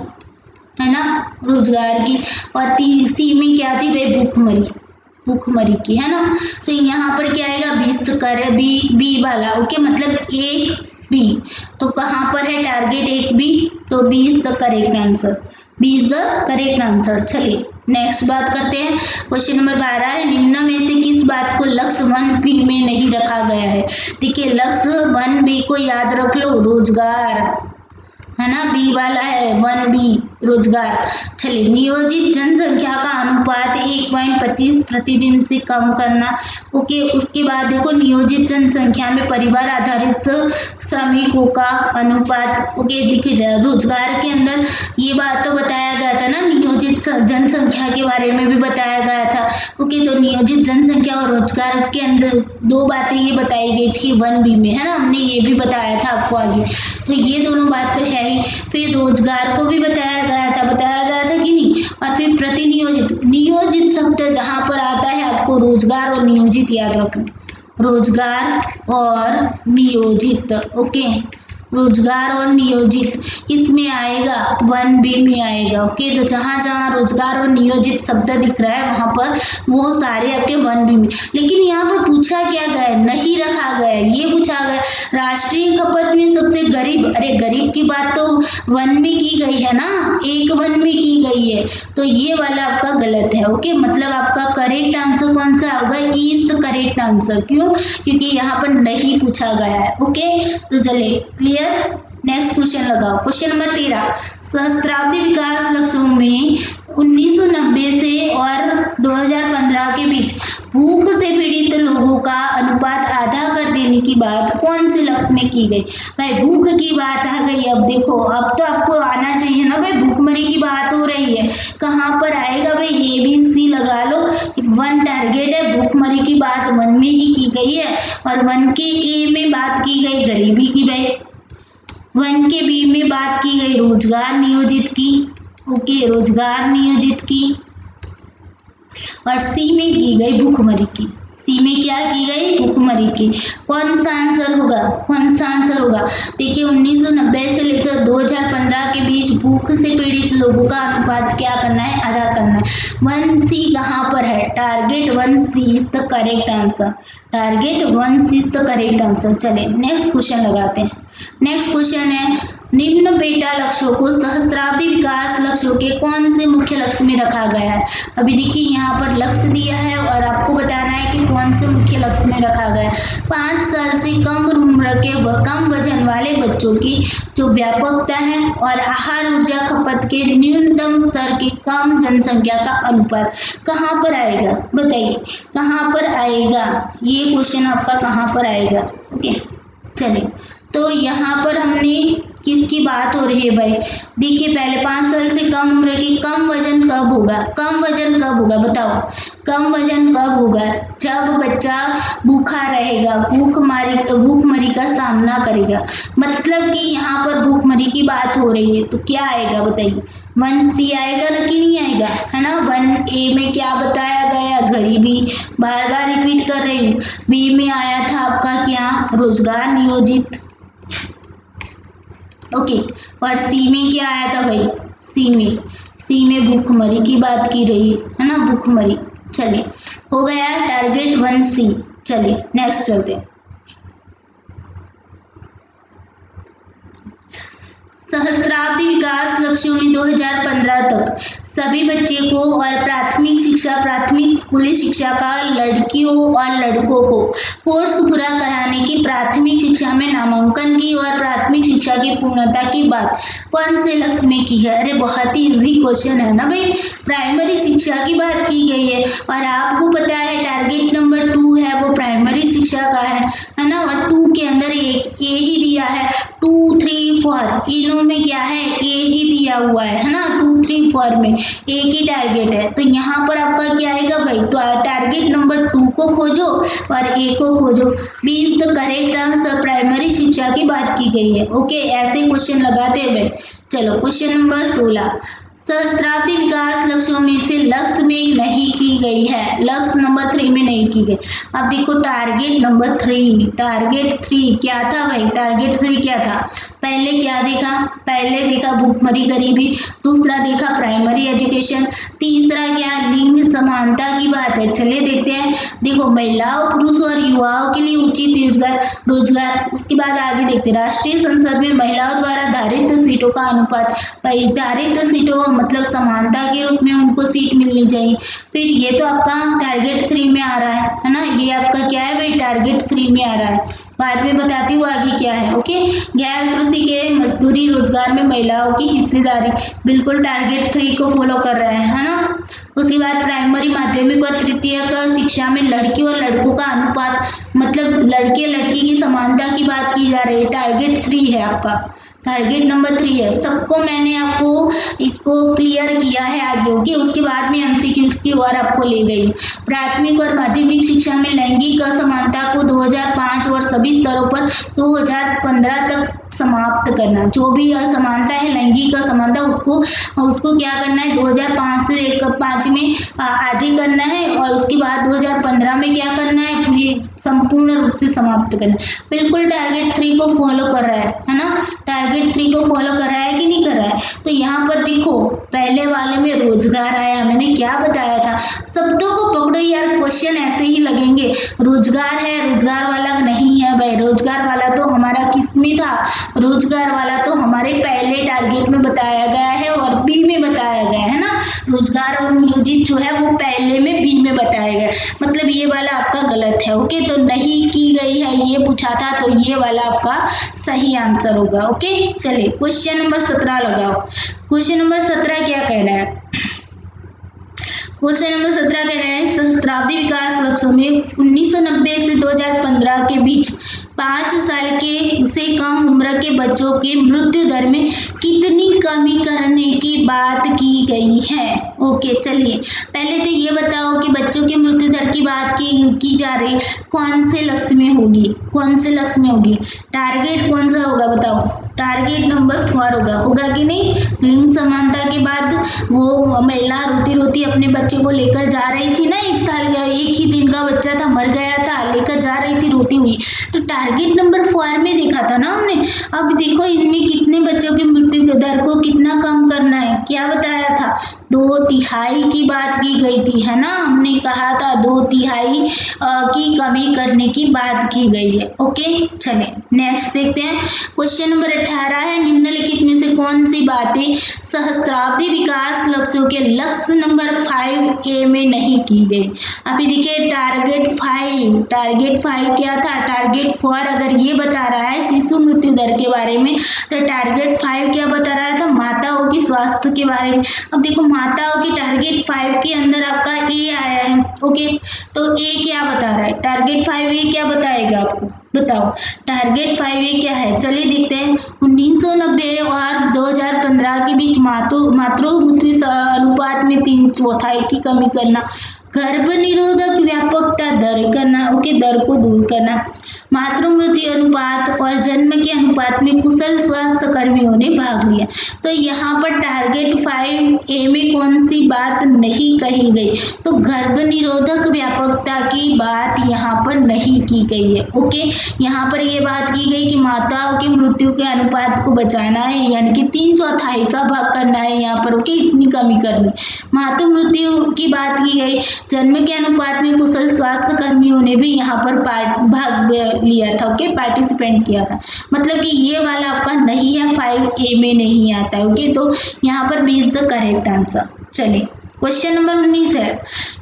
है ना, रोजगार की। और सी में क्या थी भाई, भूखमरी की, है ना। तो यहाँ पर क्या आएगा, 20 करे बी वाला। ओके, मतलब 1B। तो कहाँ पर है टारगेट 1B, तो 20 the correct answer, 20 the correct answer. चलिए नेक्स्ट बात करते हैं। क्वेश्चन नंबर 12 है, निम्न में से किस बात को लक्ष्य 1B में नहीं रखा गया है। देखिए लक्ष्य 1B को याद रख लो, रोजगार, है ना, बी वाला है 1B, रोजगार। चलिए, नियोजित जनसंख्या का अनुपात 1.25 प्रतिदिन से कम करना। ओके, उसके बाद देखो नियोजित जनसंख्या में परिवार आधारित श्रमिकों का अनुपात। ओके, देखिए रोजगार के अंदर ये बात तो बताया गया था ना, नियोजित जनसंख्या के बारे में भी बताया गया था। ओके, तो नियोजित जनसंख्या और रोजगार के अंदर 2 बातें ये बताई गई थी 1B में, है ना, हमने ये भी बताया था आपको आगे। तो ये दोनों बात तो है ही। फिर रोजगार को भी बताया गया था कि नहीं। और फिर नियोजित शब्द जहां पर आता है, आपको रोजगार और नियोजित याद रखना, रोजगार और नियोजित। ओके, रोजगार और नियोजित किसमें आएगा, 1B में आएगा। ओके, तो जहां जहां रोजगार और नियोजित शब्द दिख रहा है वहां पर वो सारे आपके 1B में। लेकिन यहाँ पर पूछा क्या गया है, नहीं रखा गया है, ये पूछा गया राष्ट्रीय खपत में सबसे गरीब। अरे गरीब की बात तो 1 में की गई है ना, 1 में की गई है, तो ये वाला आपका गलत है। ओके, मतलब आपका करेक्ट आंसर कौन सा होगा, इज द करेक्ट आंसर। क्यों, क्योंकि यहाँ पर नहीं पूछा गया है। ओके, तो चलिए क्लियर। नेक्स्ट क्वेश्चन लगाओ। क्वेश्चन नंबर 13, सहस्त्राब्दी विकास लक्ष्यों में 1990 से और 2015 के बीच भूख से पीड़ित लोगों का अनुपात आधा कर देने की बात कौन से लक्ष्य में की गई। भाई भूख की बात आ गई, अब देखो अब तो आपको आना चाहिए ना भाई, भूखमरी की बात हो रही है, कहाँ पर आएगा भाई, ABC लगा लो। 1 टारगेट है, भूखमरी की बात 1 में ही की गई है, और 1 के A में बात की गई गरीबी की, भाई 1 के B में बात की गई रोजगार नियोजित की। ओके, रोजगार नियोजित की। और C में की गई भूखमरी की। सी में क्या की गई, भूखमरी की। कौन सा आंसर होगा, कौन सा आंसर होगा, देखिए 1990 से लेकर 2015 के बीच भूख से पीड़ित लोगों का अनुपात क्या करना है, आधा करना है। 1C कहाँ पर है, target 1C is the correct answer, target 1C is the correct answer. चलिए नेक्स्ट क्वेश्चन लगाते हैं। नेक्स्ट क्वेश्चन है, निम्न पेटा लक्ष्यों को सहस्त्राब्दी विकास लक्ष्यों के कौन से मुख्य लक्ष्य में रखा गया है। अभी देखिए यहाँ पर लक्ष्य दिया है और आपको बताना है कि कौन से मुख्य लक्ष्य में रखा गया है। 5 साल से कम उम्र के कम वजन वाले बच्चों की जो व्यापकता है और आहार ऊर्जा खपत के न्यूनतम स्तर की कम जनसंख्या का अनुपात कहाँ पर आएगा? बताइए कहाँ पर आएगा? ये क्वेश्चन आपका कहाँ पर आएगा? ओके चलिए, तो यहाँ पर हमने किसकी बात हो रही है भाई? देखिए पहले 5 साल से कम उम्र की कम वजन कब होगा? कम वजन कब होगा बताओ? कम वजन कब होगा? जब बच्चा भूखा रहेगा, भूखमरी का सामना करेगा। मतलब कि यहाँ पर भूखमरी की बात हो रही है, तो क्या आएगा बताइए? 1C आएगा ना कि नहीं आएगा? है ना। 1A में क्या बताया गया? गरीबी, बार बार रिपीट कर रही हूँ। B में आया था आपका क्या? रोजगार नियोजित। ओके, और C में क्या आया था भाई? C में भूखमरी की बात की रही है ना, भूखमरी। चलिए हो गया टारगेट 1C। चलिए नेक्स्ट चलते हैं। सहस्त्राब्दी विकास लक्ष्यों में 2015 तक सभी बच्चे को और प्राथमिक स्कूली शिक्षा का लड़कियों और लड़कों को कोर्स पूरा कराने की प्राथमिक शिक्षा में नामांकन की और प्राथमिक शिक्षा की पूर्णता की बात कौन से लक्ष्य में की है? अरे बहुत ही इजी क्वेश्चन है ना भाई। प्राइमरी शिक्षा की बात की गई है और आपको पता है टारगेट नंबर 2 है वो प्राइमरी शिक्षा का है ना। और 2 के अंदर एक ए ही दिया है, 2, 3, 4 इनों में क्या है? ए ही दिया हुआ है ना। 2, 3, 4 में एक ही टारगेट है, तो यहाँ पर आपका क्या आएगा भाई? टारगेट नंबर 2 को खोजो और ए को खोजो। B is the correct answer. Primary शिक्षा की बात की गई है। ओके, ऐसे क्वेश्चन लगाते हुए चलो क्वेश्चन नंबर 16 सहस्त्राब्दी विकास लक्ष्यों में से लक्ष्य में नहीं की गई है, लक्ष्य नंबर 3 में नहीं की गई। अब देखो टारगेट नंबर 3, टारगेट 3 क्या था भाई? टारगेट 3 क्या था? पहले क्या देखा? पहले देखा भूखमरी गरीबी, दूसरा देखा प्राइमरी एजुकेशन, तीसरा क्या? लिंग समानता की बात है। चलिए देखते हैं। देखो महिलाओं, पुरुषों और युवाओं के लिए उचित रोजगार। उसके बाद आगे देखते हैं राष्ट्रीय संसद में महिलाओं द्वारा धारित सीटों का अनुपात। धारित सीटों मतलब समानता के रूप में उनको सीट मिलनी चाहिए। फिर ये तो आपका टारगेट 3 में आ रहा है ना। ये आपका क्या है भाई? टारगेट 3 में आ रहा है। बाद में बताती हूँ आगे क्या है। ओके, गैर कृषि के मजदूरी रोजगार में महिलाओं की हिस्सेदारी, बिल्कुल टारगेट 3 को फॉलो कर रहा है ना। उसके बाद प्राइमरी, माध्यमिक और तृतीयक शिक्षा में लड़की और लड़कों का अनुपात, मतलब लड़के लड़की की समानता की बात की जा रही है। टारगेट 3 है आपका, टारगेट नंबर 3 है। सबको मैंने आपको इसको क्लियर किया है आगे। ओके, उसके बाद में एमसीक्यूज की ओर आपको ले गई। प्राथमिक और माध्यमिक शिक्षा में लैंगिक असमानता को 2005 और सभी स्तरों पर 2015 तक समाप्त करना। जो भी असमानता है, लैंगिक असमानता, उसको क्या करना है? 2005 से लेकर 5 में आधी करना है और उसके बाद 2015 में क्या करना है? पूरी संपूर्ण रूप से समाप्त करना। बिल्कुल टारगेट 3 को फॉलो कर रहा है ना। टारगेट 3 को फॉलो कर रहा है कि नहीं कर रहा है? तो यहाँ पर देखो पहले वाले में रोजगार आया, मैंने क्या बताया था? शब्दों को पकड़ो यार, क्वेश्चन ऐसे ही लगेंगे। रोजगार है, रोजगार वाला नहीं है भाई। रोजगार वाला तो हमारा किसमें था? रोजगार वाला तो हमारे पहले टारगेट में बताया गया है और बी में बताया गया है ना। रोजगार और नियोजित जो है वो पहले में बी में बताया गया, मतलब ये वाला आपका गलत है। ओके, तो नहीं की गई है ये पूछा था, तो ये वाला आपका सही आंसर होगा। ओके, चलिए क्वेश्चन नंबर 17 लगाओ। क्वेश्चन नंबर 17 क्या कह रहा है? क्वेश्चन नंबर 17 कह रहे हैं सहस्त्राब्दी विकास लक्ष्यों में 1990 से 2015 के बीच 5 साल के से कम उम्र के बच्चों के मृत्यु दर में कितनी कमी करने की बात की गई है? ओके, चलिए पहले तो ये बताओ कि बच्चों की मृत्यु दर की बात की जा रही कौन से लक्ष्य में होगी? कौन से लक्ष्य में होगी? टारगेट कौन सा होगा बताओ? टारगेट नंबर 4 होगा कि नहीं? लिंग समानता के बाद वो महिला रोती रोती अपने बच्चे को लेकर जा रही थी ना, 1 साल का 1 ही दिन का बच्चा था, मर गया था, लेकर जा रही थी रोती हुई। तो टारगेट नंबर 4 में देखा था ना हमने। अब देखो इनमें कितने बच्चों की मृत्यु दर को कितना कम करना है, क्या बताया था? 2/3 की बात की गई थी, है ना। हमने कहा था 2/3 की कमी करने की बात की गई है। ओके, चले नेक्स्ट देखते हैं। क्वेश्चन नंबर 18 है, निम्नलिखित में से कौन सी बातें सहस्त्राब्दी विकास लक्ष्यों के लक्ष्य नंबर 5A में नहीं की गई। अभी देखिए टारगेट 5 क्या था, टारगेट 4 अगर ये बता रहा है शिशु मृत्यु दर के बारे में, तो टारगेट 5 क्या बता रहा था, माताओं की स्वास्थ्य के बारे में। अब देखो माताओं की टारगेट 5 के अंदर आपका ए आया है। ओके, तो ए क्या बता रहा है, टारगेट 5A क्या बताएगा आपको, बताओ टारगेट 5A क्या है। चलिए देखते हैं। 1990 और 2015 के बीच मातृ मृत्यु अनुपात में 3/4 की कमी करना, गर्भ निरोधक व्यापकता दर करना, ओके, दर को दूर करना, मातृ मृत्यु अनुपात और जन्म के अनुपात में कुशल स्वास्थ्य कर्मियों ने भाग लिया। तो यहाँ पर टारगेट 5A में कौन सी बात नहीं कही गई, तो गर्भ निरोधक व्यापकता की बात यहाँ पर नहीं की गई है। ओके, यहाँ पर ये बात की गई कि माताओं की मृत्यु के अनुपात को बचाना है, यानी कि 3/4 का भाग करना है यहाँ पर। ओके, इतनी कमी करनी। मातृ मृत्यु की बात की गई, जन्म के अनुपात में कुशल स्वास्थ्य कर्मियों ने भी यहाँ पर भाग लिया था। ओके, पार्टिसिपेंट किया था, मतलब कि ये वाला आपका नहीं है, 5A में नहीं आता है। ओके, तो यहाँ पर B is the correct answer. चलिए क्वेश्चन नंबर 19 है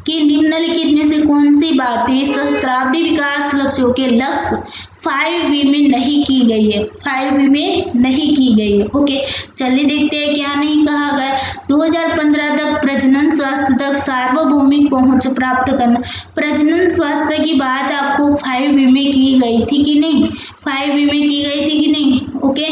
कि निम्नलिखित में से कौन सी बातें सहस्त्राब्दी विकास लक्ष्यों के लक्ष्य 5B में नहीं की गई है, 5B में नहीं की गई है। ओके, चलिए देखते हैं क्या नहीं कहा गया। 2015 तक प्रजनन स्वास्थ्य तक सार्वभौमिक पहुंच प्राप्त करना, प्रजनन स्वास्थ्य की बात आपको 5B में की गई थी कि नहीं, 5B में की गई थी कि नहीं। ओके,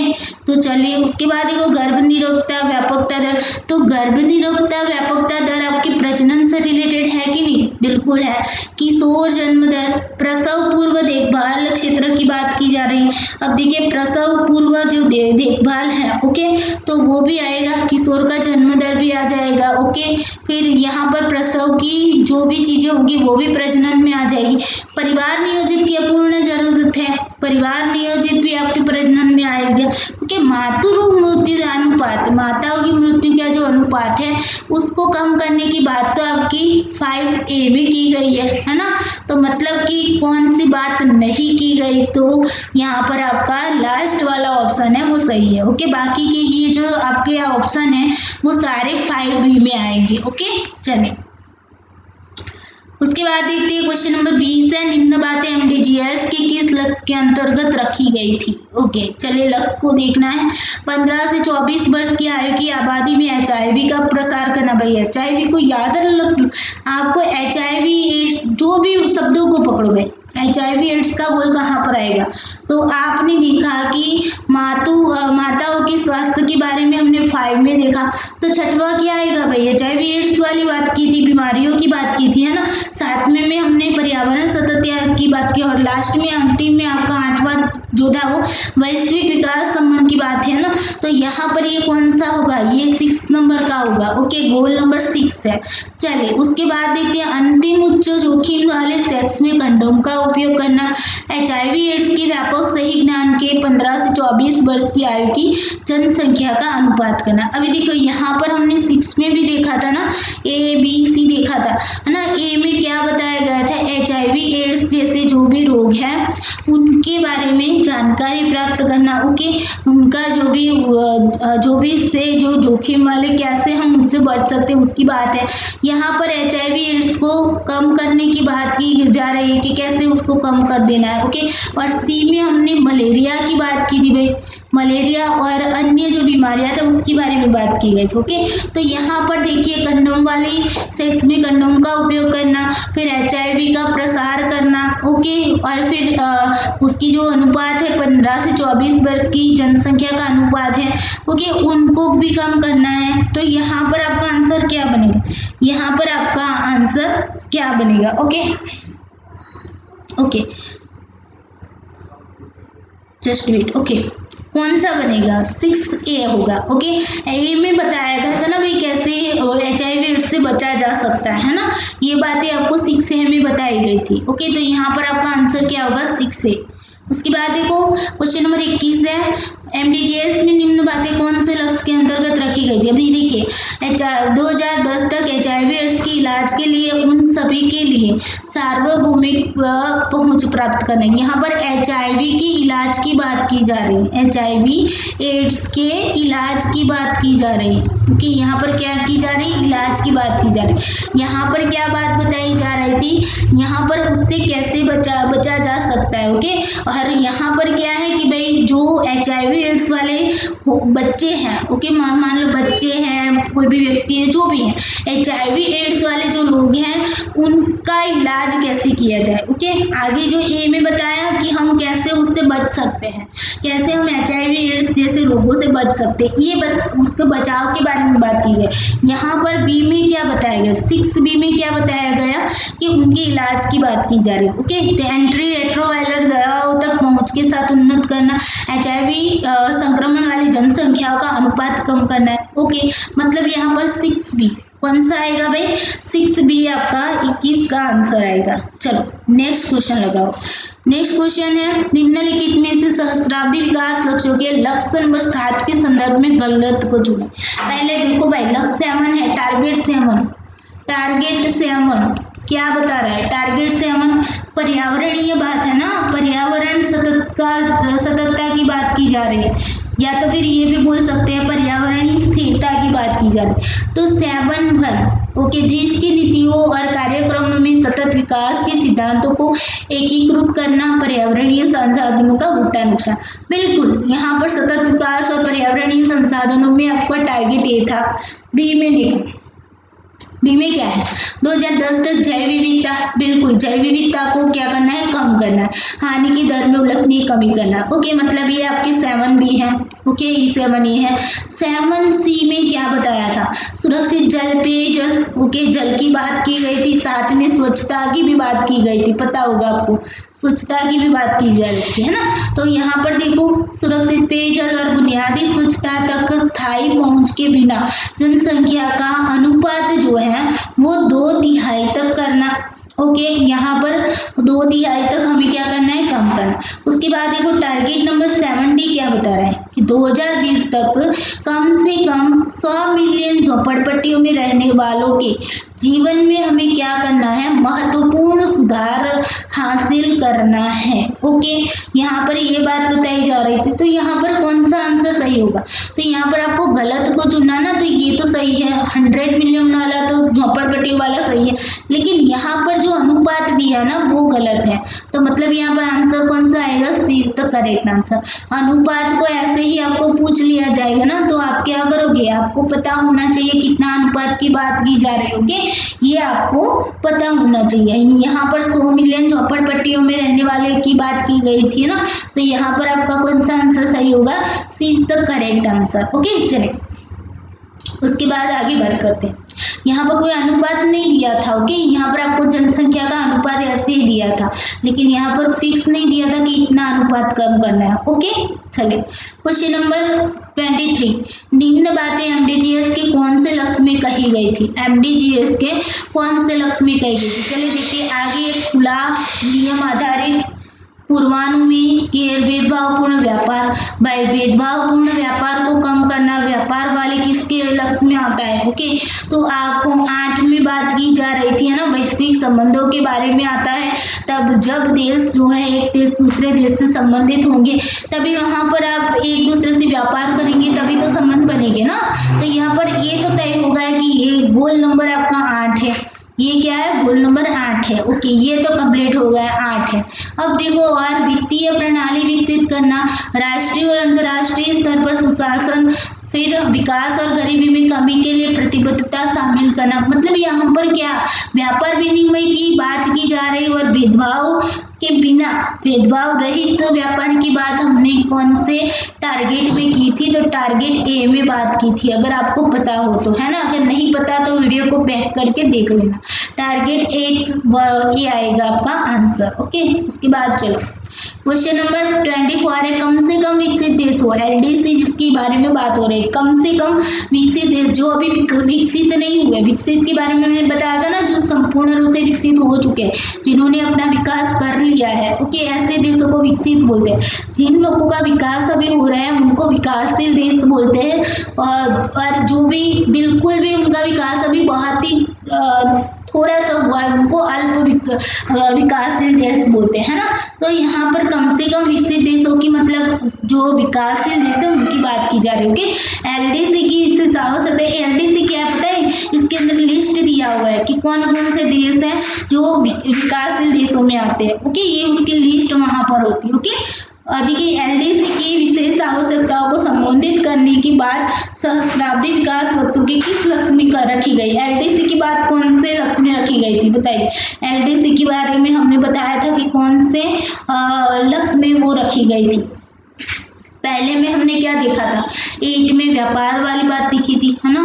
तो चलिए उसके बाद देखो गर्भ निरोधकता व्यापकता दर, तो गर्भ निरोधकता व्यापकता दर आपकी प्रजनन से रिलेटेड है कि नहीं, बिल्कुल है। किशोर जन्म दर, प्रसव पूर्व देखभाल क्षेत्र की बात की जा रही है। अब देखिए प्रसव पूर्व जो देखभाल है, ओके, तो वो भी आएगा, किशोर का जन्म दर भी आ जाएगा। ओके, फिर यहाँ पर प्रसव की जो भी चीजें होंगी वो भी प्रजनन में आ जाएगी। परिवार नियोजित की अपूर्ण जरूरत है, परिवार नियोजित भी आपके प्रजनन में आएगा। ओके, मातृ मृत्यु अनुपात, माताओं की मृत्यु का जो अनुपात है उसको कम करने की बात तो आपकी 5A में की गई है ना। तो मतलब कि कौन सी बात नहीं की गई, तो यहाँ पर आपका लास्ट वाला ऑप्शन है वो सही है। ओके, बाकी के ये जो आपके ऑप्शन है वो सारे 5B में आएंगे। ओके, चलिए उसके बाद देखते हैं क्वेश्चन नंबर 20 है, निम्न बातें MDGs के किस लक्ष्य के अंतर्गत रखी गई थी। ओके, चलिए लक्ष्य को देखना है। 15 से 24 वर्ष की आयु की आबादी में HIV का प्रसार करना। भाई HIV को याद रख, आपको HIV एड्स जो भी शब्दों को पकड़ो भाई, HIV एड्स का गोल कहाँ पर आएगा, तो आपने देखा कि माताओं के स्वास्थ्य के बारे में हमने 5 में देखा, तो छठवा क्या आएगा भाई, HIV एड्स वाली बात की थी, बीमारियों की बात की थी, है ना। 7वें में हमने पर्यावरण सतत की बात की, और लास्ट में अंतिम में आपका 8वां जो था वो वैश्विक विकास संबंध की बात है ना। तो यहाँ पर ये कौन सा होगा, ये 6 नंबर का होगा। ओके, गोल नंबर 6 है। चलिए उसके बाद देखते हैं अंतिम उच्च जोखिम वाले सेक्स में कंडोम का उपयोग करना, HIV एड्स के व्यापक सही ज्ञान के 15 से 24 वर्ष की आयु की जनसंख्या का अनुपात करना। अभी देखो यहाँ पर हमने 6 में भी देखा था ना, ABC देखा था, है ना। ए में क्या बताया गया था, HIV एड्स जैसे जो भी रोग है उनके बारे में जानकारी प्राप्त करना। ओके, उनका जो भी इससे जो जोखिम वाले कैसे हम उससे बच सकते हैं उसकी बात है। यहाँ पर HIV एड्स को कम करने की बात की जा रही है कि कैसे उसको कम कर देना है। ओके, और सी में हमने मलेरिया की बात की थी भाई, मलेरिया और अन्य जो बीमारियां था उसके बारे में बात की गई थी। ओके, तो यहाँ पर देखिए कंडोम वाली सेक्स में कंडोम का उपयोग करना, फिर HIV का प्रसार करना। ओके, और फिर उसकी जो अनुपात है 15 से 24 वर्ष की जनसंख्या का अनुपात है, ओके, उनको भी कम करना है। तो यहाँ पर आपका आंसर क्या बनेगा, यहाँ पर आपका आंसर क्या बनेगा। Okay, just wait. ओके, कौन सा बनेगा, 6A होगा। ओके, ए में बताया गया था ना भाई कैसे HIV एड्स से बचा जा सकता है ना, ये बातें आपको 6A में बताई गई थी। ओके, तो यहाँ पर आपका आंसर क्या होगा, 6A। उसके बाद देखो क्वेश्चन नंबर 21 है, एमडीजीएस में निम्न बातें कौन से लक्ष्य के अंतर्गत रखी गई थी? अभी देखिए 2010 तक एचआईवी एड्स के इलाज के लिए उन सभी के लिए सार्वभौमिक पहुंच प्राप्त करना। यहाँ पर एचआईवी के इलाज की बात की जा रही है, एचआईवी एड्स के इलाज की बात की जा रही है। ओके, यहाँ पर क्या की जा रही है? इलाज की बात की जा रही है। यहाँ पर क्या बात बताई जा रही थी? यहाँ पर उससे कैसे बचा जा सकता है। ओके, और यहाँ पर क्या है कि भाई जो एचआईवी एड्स वाले बच्चे हैं, ओके, मान लो बच्चे हैं, कोई भी व्यक्ति है, जो भी है, एचआईवी एड्स वाले जो लोग हैं उनका इलाज कैसे किया जाए। ओके, आगे जो ए में बताया कि हम कैसे उससे बच सकते हैं, कैसे हम एचआईवी एड्स जैसे रोगों से बच सकते हैं, ये उसके बचाव के बारे में बात की गई। यहाँ पर बी में क्या बताया गया? 6B में क्या बताया गया कि उनके इलाज की बात की जा रही है। ओके, तो एंट्री रेट्रोवायरल दवाओं तक पहुंच के साथ उन्नत करना, एचआईवी संक्रमण वाली जनसंख्याओं का अनुपात कम करना है। ओके, मतलब यहाँ पर 6B कौन सा आएगा भाई? 6B आपका 21 का आंसर आएगा। चलो नेक्स्ट क्वेश्चन लगाओ। नेक्स्ट क्वेश्चन है, निम्नलिखित में से सहस्त्राब्दी विकास लक्ष्यों के लक्ष्य नंबर 7 के संदर्भ में गलत को चुने। पहले देखो भाई, लक्ष्य 7 है, टारगेट 7 क्या बता रहा है? टारगेट 7 पर्यावरणीय बात है ना, पर्यावरण सततता की बात की जा रही है, या तो फिर ये भी बोल सकते हैं पर्यावरणीय स्थिरता की बात की जा रही है। तो 7 ओके, देश की नीतियों और कार्यक्रमों में सतत विकास के सिद्धांतों को एकीकृत करना, पर्यावरणीय संसाधनों का घटता नुकसान। बिल्कुल, यहाँ पर सतत विकास और पर्यावरणीय संसाधनों में आपका टारगेट ए था। बी में देखो, बी में क्या है? 2010 तक जैव विविधता, बिल्कुल जैव विविधता को क्या करना है? कम करना है, हानि की दर में उल्लेखनीय कमी करना। ओके, मतलब ये आपके 7B है। ओके, 7 ये है। 7C में क्या बताया था? सुरक्षित जल, पेयजल, ओके, जल की बात की गई थी, साथ में स्वच्छता की भी बात की गई थी, पता होगा आपको, स्वच्छता की भी बात की जा रही थी, है ना। तो यहाँ पर देखो, सुरक्षित पेयजल और बुनियादी स्वच्छता तक स्थायी पहुंच के बिना जनसंख्या का अनुपात जो है वो 2/3 तक करना। ओके, यहाँ पर 2/3 तक हमें क्या करना है? कम करना। उसके बाद देखो टारगेट नंबर 7D क्या बता रहा है कि 2020 तक कम से कम 100 मिलियन झोपड़पट्टियों में रहने वालों के जीवन में हमें क्या करना है? महत्वपूर्ण सुधार हासिल करना है। ओके, यहाँ पर ये बात बताई जा रही थी। तो यहाँ पर कौन सा आंसर सही होगा? तो यहाँ पर आपको गलत को चुनना ना, तो ये तो सही है, 100 मिलियन वाला तो झोपड़पट्टियों वाला सही है, लेकिन यहाँ पर जो अनुपात दिया ना वो गलत है। तो मतलब यहाँ पर आंसर कौन सा आएगा? सी इज द करेक्ट आंसर। अनुपात को ऐसे ही आपको पूछ लिया जाएगा ना, तो आप क्या करोगे? आपको पता होना चाहिए कितना अनुपात की बात की जा रही होगी, ये आपको पता होना चाहिए। यहाँ पर 100 मिलियन झोपड़पट्टियों में रहने वाले की बात की गई थी ना, तो यहाँ पर आपका कौन सा आंसर सही होगा? C is the correct answer. Okay, चलिए उसके बाद आगे बात करते हैं। यहाँ पर कोई अनुपात नहीं दिया था। ओके, यहाँ पर आपको जनसंख्या का अनुपात ऐसे ही दिया था, लेकिन यहाँ पर फिक्स नहीं दिया था कि इतना अनुपात कम करना है। ओके, चलिए क्वेश्चन नंबर 23, निम्न बातें एमडीजीएस के कौन से लक्ष्य में कही गई थी? एमडीजीएस के कौन से लक्ष्य में कही गई थी? चलिए देखिए, आगे एक खुला नियम आधारित पूर्वानुमेय भेदभावपूर्ण व्यापार, भाई भेदभावपूर्ण व्यापार को कम करना, व्यापार वाले किसके लक्ष्य में आता है? ओके, तो आपको 8 में बात की जा रही थी, है ना, वैश्विक संबंधों के बारे में आता है। तब जब देश जो है एक देश दूसरे देश से संबंधित होंगे, तभी वहां पर आप एक दूसरे से व्यापार करेंगे, तभी तो संबंध बनेंगे ना। तो यहाँ पर ये तो तय होगा कि ये गोल नंबर आपका 8 है, ये क्या है? गोल नंबर 8 है। ओके, ये तो कंप्लीट हो गया, 8 है। अब देखो, और वित्तीय प्रणाली विकसित करना, राष्ट्रीय और अंतर्राष्ट्रीय स्तर पर सुशासन, फिर विकास और गरीबी में कमी के लिए प्रतिबद्धता शामिल करना। मतलब यहाँ पर क्या व्यापार विनिमय की बात की जा रही और भेदभाव के बिना, भेदभाव रहित तो व्यापार की बात हमने कौन से टारगेट में की थी? तो टारगेट ए में बात की थी, अगर आपको पता हो तो, है ना। अगर नहीं पता तो वीडियो को बैक करके देख लेना। टारगेट 8 ये आएगा आपका आंसर। ओके, उसके बाद चलो क्वेश्चन नंबर 24 है कम से कम विकसित देश हो, एलडीसी जिसके बारे में बात हो रही है, कम से कम विकसित देश जो अभी विकसित नहीं हुए, विकसित के बारे में मैंने बताया था ना, जो संपूर्ण रूप से विकसित हो चुके हैं, जिन्होंने अपना विकास कर लिया है, ओके, ऐसे देशों को विकसित बोलते हैं। जिन लोगों का विकास अभी हो रहा है उनको विकासशील देश बोलते हैं, और जो भी बिल्कुल भी उनका विकास अभी बहुत ही थोड़ा सा हुआ है उनको अल्प विकासशील देश बोलते हैं ना। तो यहाँ पर कम से कम विकसित देशों की मतलब जो विकासशील देश है उनकी बात की जा रही है, ओके। एलडीसी की इससे हो सकता है, एलडीसी क्या है पता है, इसके अंदर लिस्ट दिया हुआ है कि कौन कौन से देश हैं जो विकासशील देशों में आते हैं, ओके, ये उसकी लिस्ट वहां पर होती है, ओके। देखिए एलडीसी की विशेष आवश्यकताओं को संबोधित करने की बात सहस्राब्दी विकास लक्ष्यों की किस लक्ष्य में रखी गई, एलडीसी की बात कौन से लक्ष्य में रखी गई थी बताइए। एलडीसी के बारे में हमने बताया था कि कौन से लक्ष्य में वो रखी गई थी। पहले में हमने क्या देखा था, 8 में व्यापार वाली बात दिखी थी, है ना।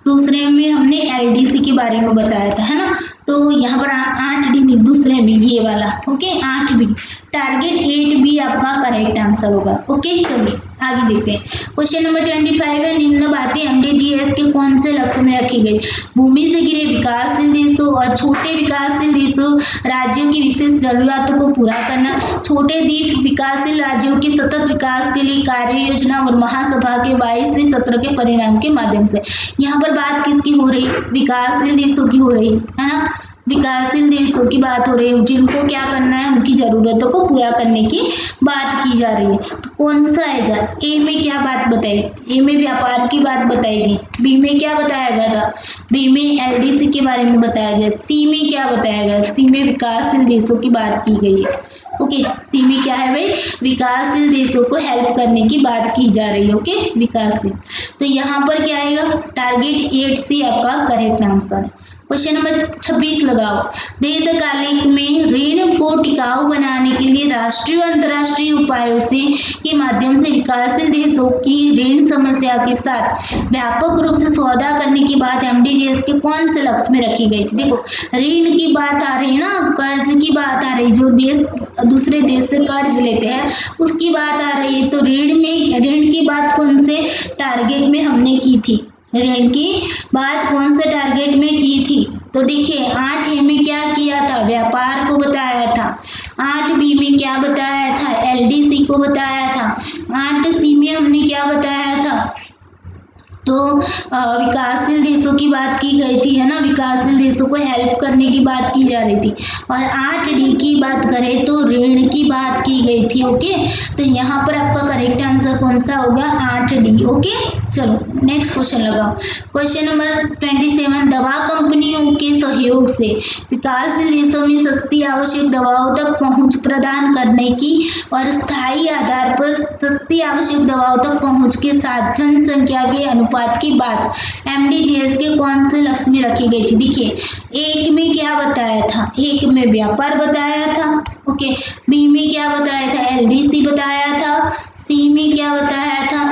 दूसरे में हमने एलडीसी के बारे में बताया था, है ना। तो यहाँ पर 8D नहीं, दूसरे में ये वाला, ओके, 8B, टारगेट 8B आपका करेक्ट आंसर होगा, ओके। चलिए आगे देखते हैं। क्वेश्चन नंबर 25 है निम्न बातें एमडीजीएस के कौन से लक्ष्य में रखी गई, भूमि से घिरे विकासशील देशों और छोटे विकासशील देशों राज्यों की विशेष जरूरतों को पूरा करना, छोटे द्वीप विकासशील राज्यों के सतत विकास के लिए कार्य योजना और महासभा के 22वें सत्र के परिणाम के माध्यम से। यहाँ पर बात किसकी हो रही, विकासशील देशों की हो रही है ना, विकासशील देशों की बात हो रही है, जिनको क्या करना है, उनकी जरूरतों को पूरा करने की बात की जा रही है। तो कौन सा आएगा, ए में क्या बात बताई, ए में व्यापार की बात बताई गई, बी में क्या बताया गया था, बी में एलडीसी के बारे में बताया गया, सी में क्या बताया गया, सी में विकासशील देशों की बात की गई है, ओके। सी में क्या है भाई, विकासशील देशों को हेल्प करने की बात की जा रही है, ओके, विकासशील। तो यहाँ पर क्या आएगा, टारगेट 8C आपका करेक्ट आंसर है। क्वेश्चन नंबर 26 लगाओ, दीर्घकालिक में ऋण को टिकाऊ बनाने के लिए राष्ट्रीय और अंतर्राष्ट्रीय उपायों से के माध्यम से विकासशील देशों की ऋण समस्या के साथ व्यापक रूप से सौदा करने की बात एमडीजीएस के कौन से लक्ष्य में रखी गई थी। देखो ऋण की बात आ रही है ना, कर्ज की बात आ रही, जो देश दूसरे देश से कर्ज लेते हैं उसकी बात आ रही है। तो ऋण की बात कौन से टारगेट में हमने की थी, ऋण की बात कौन से टारगेट में की थी। तो देखिए 8A में क्या किया था, व्यापार को बताया था, 8B में क्या बताया था, एलडीसी को बताया था, 8C में हमने क्या बताया था, तो विकासशील देशों की बात की गई थी, है ना, विकासशील देशों को हेल्प करने की बात की जा रही थी। और 8D की बात करें तो ऋण की बात की गई थी, ओके। तो यहाँ पर आपका करेक्ट आंसर कौन सा होगा, 8D, ओके। चलो नेक्स्ट क्वेश्चन लगाओ। क्वेश्चन नंबर 27, दवा कंपनियों के सहयोग से विकासशील देशों में सस्ती आवश्यक दवाओं तक पहुंच प्रदान करने की और स्थायी आधार पर सस्ती आवश्यक दवाओं तक पहुंच के साथ जनसंख्या के अनुपात की बात एमडीजीएस के कौन से लक्ष्य में रखी गई थी। देखिए एक में क्या बताया था, एक में व्यापार बताया था, ओके, बी में क्या बताया था, एलडीसी बताया था, सी में क्या बताया था,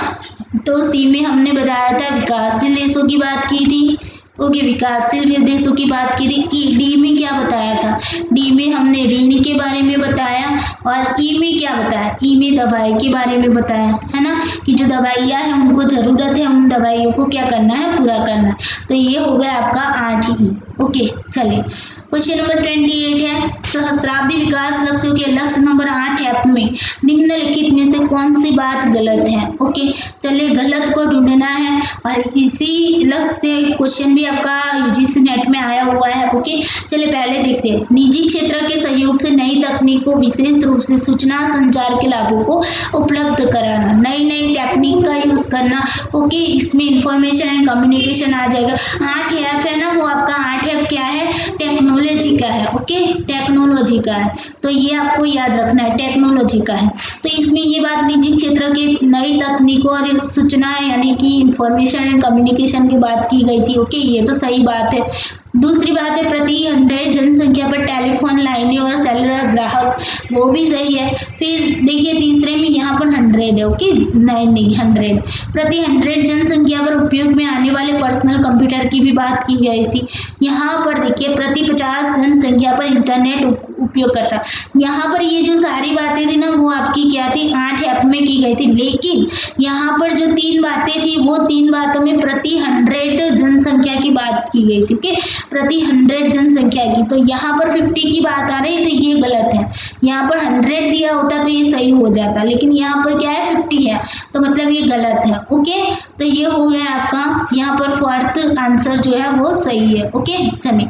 तो सी में हमने बताया था विकासशील देशों की बात की थी, ओके, विकासशील देशों की बात की थी। डी में क्या बताया था, डी में हमने ऋण के बारे में बताया, और ई में क्या बताया, ई में दवाई के बारे में बताया, है ना, कि जो दवाइयाँ हैं उनको जरूरत है, उन दवाइयों को क्या करना है, पूरा करना है। तो ये हो गया आपका 8E, ओके। चलिए क्वेश्चन नंबर 28 है सहस्राब्दी विकास लक्ष्यों के लक्ष्य नंबर 8 में निम्नलिखित में से कौन सी बात गलत है, ओके। चलिए गलत को ढूंढना है, और इसी लक्ष्य से क्वेश्चन भी आपका यूजीसी नेट में आया हुआ है, ओके। चलिए पहले देखते हैं, निजी क्षेत्र के सहयोग से नई तकनीकों विशेष रूप से सूचना संचार के लाभों को उपलब्ध कराना, नई टेक्निक का यूज करना, ओके, इसमें इंफॉर्मेशन एंड कम्युनिकेशन आ जाएगा। 8F है ना, वो आपका 8F क्या है, टेक्नोलॉजी का है, ओके, टेक्नोलॉजी का है, तो ये आपको याद रखना है, टेक्नोलॉजी का है। तो इसमें ये बात निजी क्षेत्र के नई तकनीकों और सूचना यानी कि इंफॉर्मेशन एंड कम्युनिकेशन की बात की गई थी, ओके, ये तो सही बात है। दूसरी बात है प्रति 100 जनसंख्या पर टेलीफोन लाइनें और सेलुलर ग्राहक, वो भी सही है। फिर देखिए तीसरे में यहाँ पर 100 है, ओके, नहीं 100 प्रति 100 जनसंख्या पर उपयोग में आने वाले पर्सनल कंप्यूटर की भी बात की गई थी। यहाँ पर देखिए प्रति 50 जनसंख्या पर इंटरनेट उपयोग करता। यहाँ पर ये जो सारी बातें थी ना वो आपकी क्या थी 8F में की गई थी, लेकिन यहाँ पर जो 3 बातें थी वो 3 बातों में प्रति 100 जनसंख्या की बात की गई थी। ओके, प्रति 100 जनसंख्या की, तो यहाँ पर 50 की बात आ रही है तो ये गलत है। यहाँ पर 100 दिया होता तो ये सही हो जाता, लेकिन यहाँ पर क्या है 50 है, तो मतलब ये गलत है। ओके, तो ये हो गया आपका यहाँ पर फोर्थ आंसर जो है वो सही है। ओके, चलिए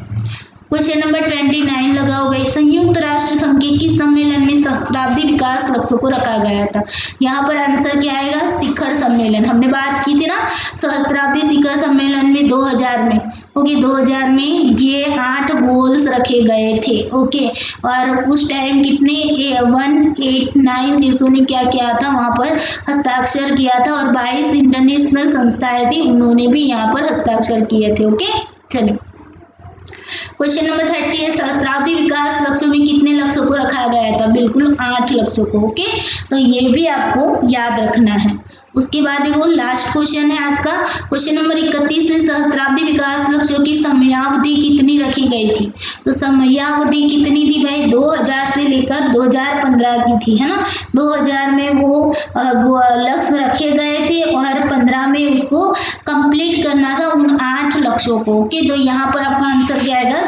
क्वेश्चन नंबर 29 लगाओ भाई। संयुक्त राष्ट्र संघ के सम्मेलन में सहस्त्राब्दी विकास लक्ष्यों को रखा गया था। यहाँ पर आंसर क्या आएगा, शिखर सम्मेलन। हमने बात की थी ना सहस्त्राब्दी शिखर सम्मेलन में 2000 में। ओके, 2000 में ये 8 गोल्स रखे गए थे। ओके, और उस टाइम कितने 189 देशों ने क्या किया था, वहां पर हस्ताक्षर किया था, और 22 इंटरनेशनल संस्थाएं थी, उन्होंने भी यहाँ पर हस्ताक्षर किए थे। ओके, चलिए क्वेश्चन नंबर 30 है, सहस्त्राब्दी विकास लक्ष्यों में कितने लक्ष्यों को रखा गया था, बिल्कुल 8 लक्ष्यों को। ओके, तो ये भी आपको याद रखना है। उसके बाद देखो लास्ट क्वेश्चन है आज का, क्वेश्चन नंबर 31 है, सहस्त्राब्दी विकास लक्ष्यों की समयावधि कितनी रखी गई थी। तो समयावधि कितनी थी भाई, 2000 से लेकर 2015 की थी, है ना। 2000 में वो लक्ष्य रखे गए थे और 15 में उसको कंप्लीट करना था उन 8 लक्ष्यों को। ओके, तो यहाँ पर आपका आंसर क्या आएगा,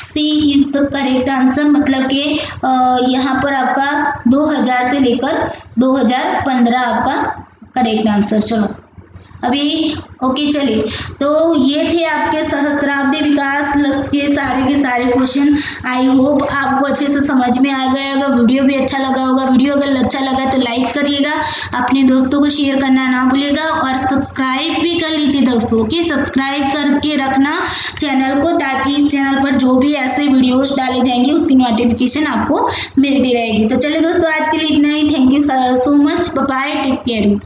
सी इज द करेक्ट आंसर, मतलब कि यहाँ पर आपका 2000 से लेकर 2015 आपका करेक्ट आंसर। चलो अभी ओके, चलिए तो ये थे आपके सहस्त्राब्दी विकास लक्ष्य के सारे क्वेश्चन। आई होप आपको अच्छे से समझ में आ गया होगा, वीडियो भी अच्छा लगा होगा। वीडियो अगर अच्छा लगा तो लाइक करिएगा, अपने दोस्तों को शेयर करना ना भूलिएगा, और सब्सक्राइब भी कर लीजिए दोस्तों। ओके, सब्सक्राइब करके रखना चैनल को, ताकि इस चैनल पर जो भी ऐसे वीडियोज डाले जाएंगे उसकी नोटिफिकेशन आपको मिलती रहेगी। तो चलिए दोस्तों, आज के लिए इतना ही। Thank you so much, bye, take care.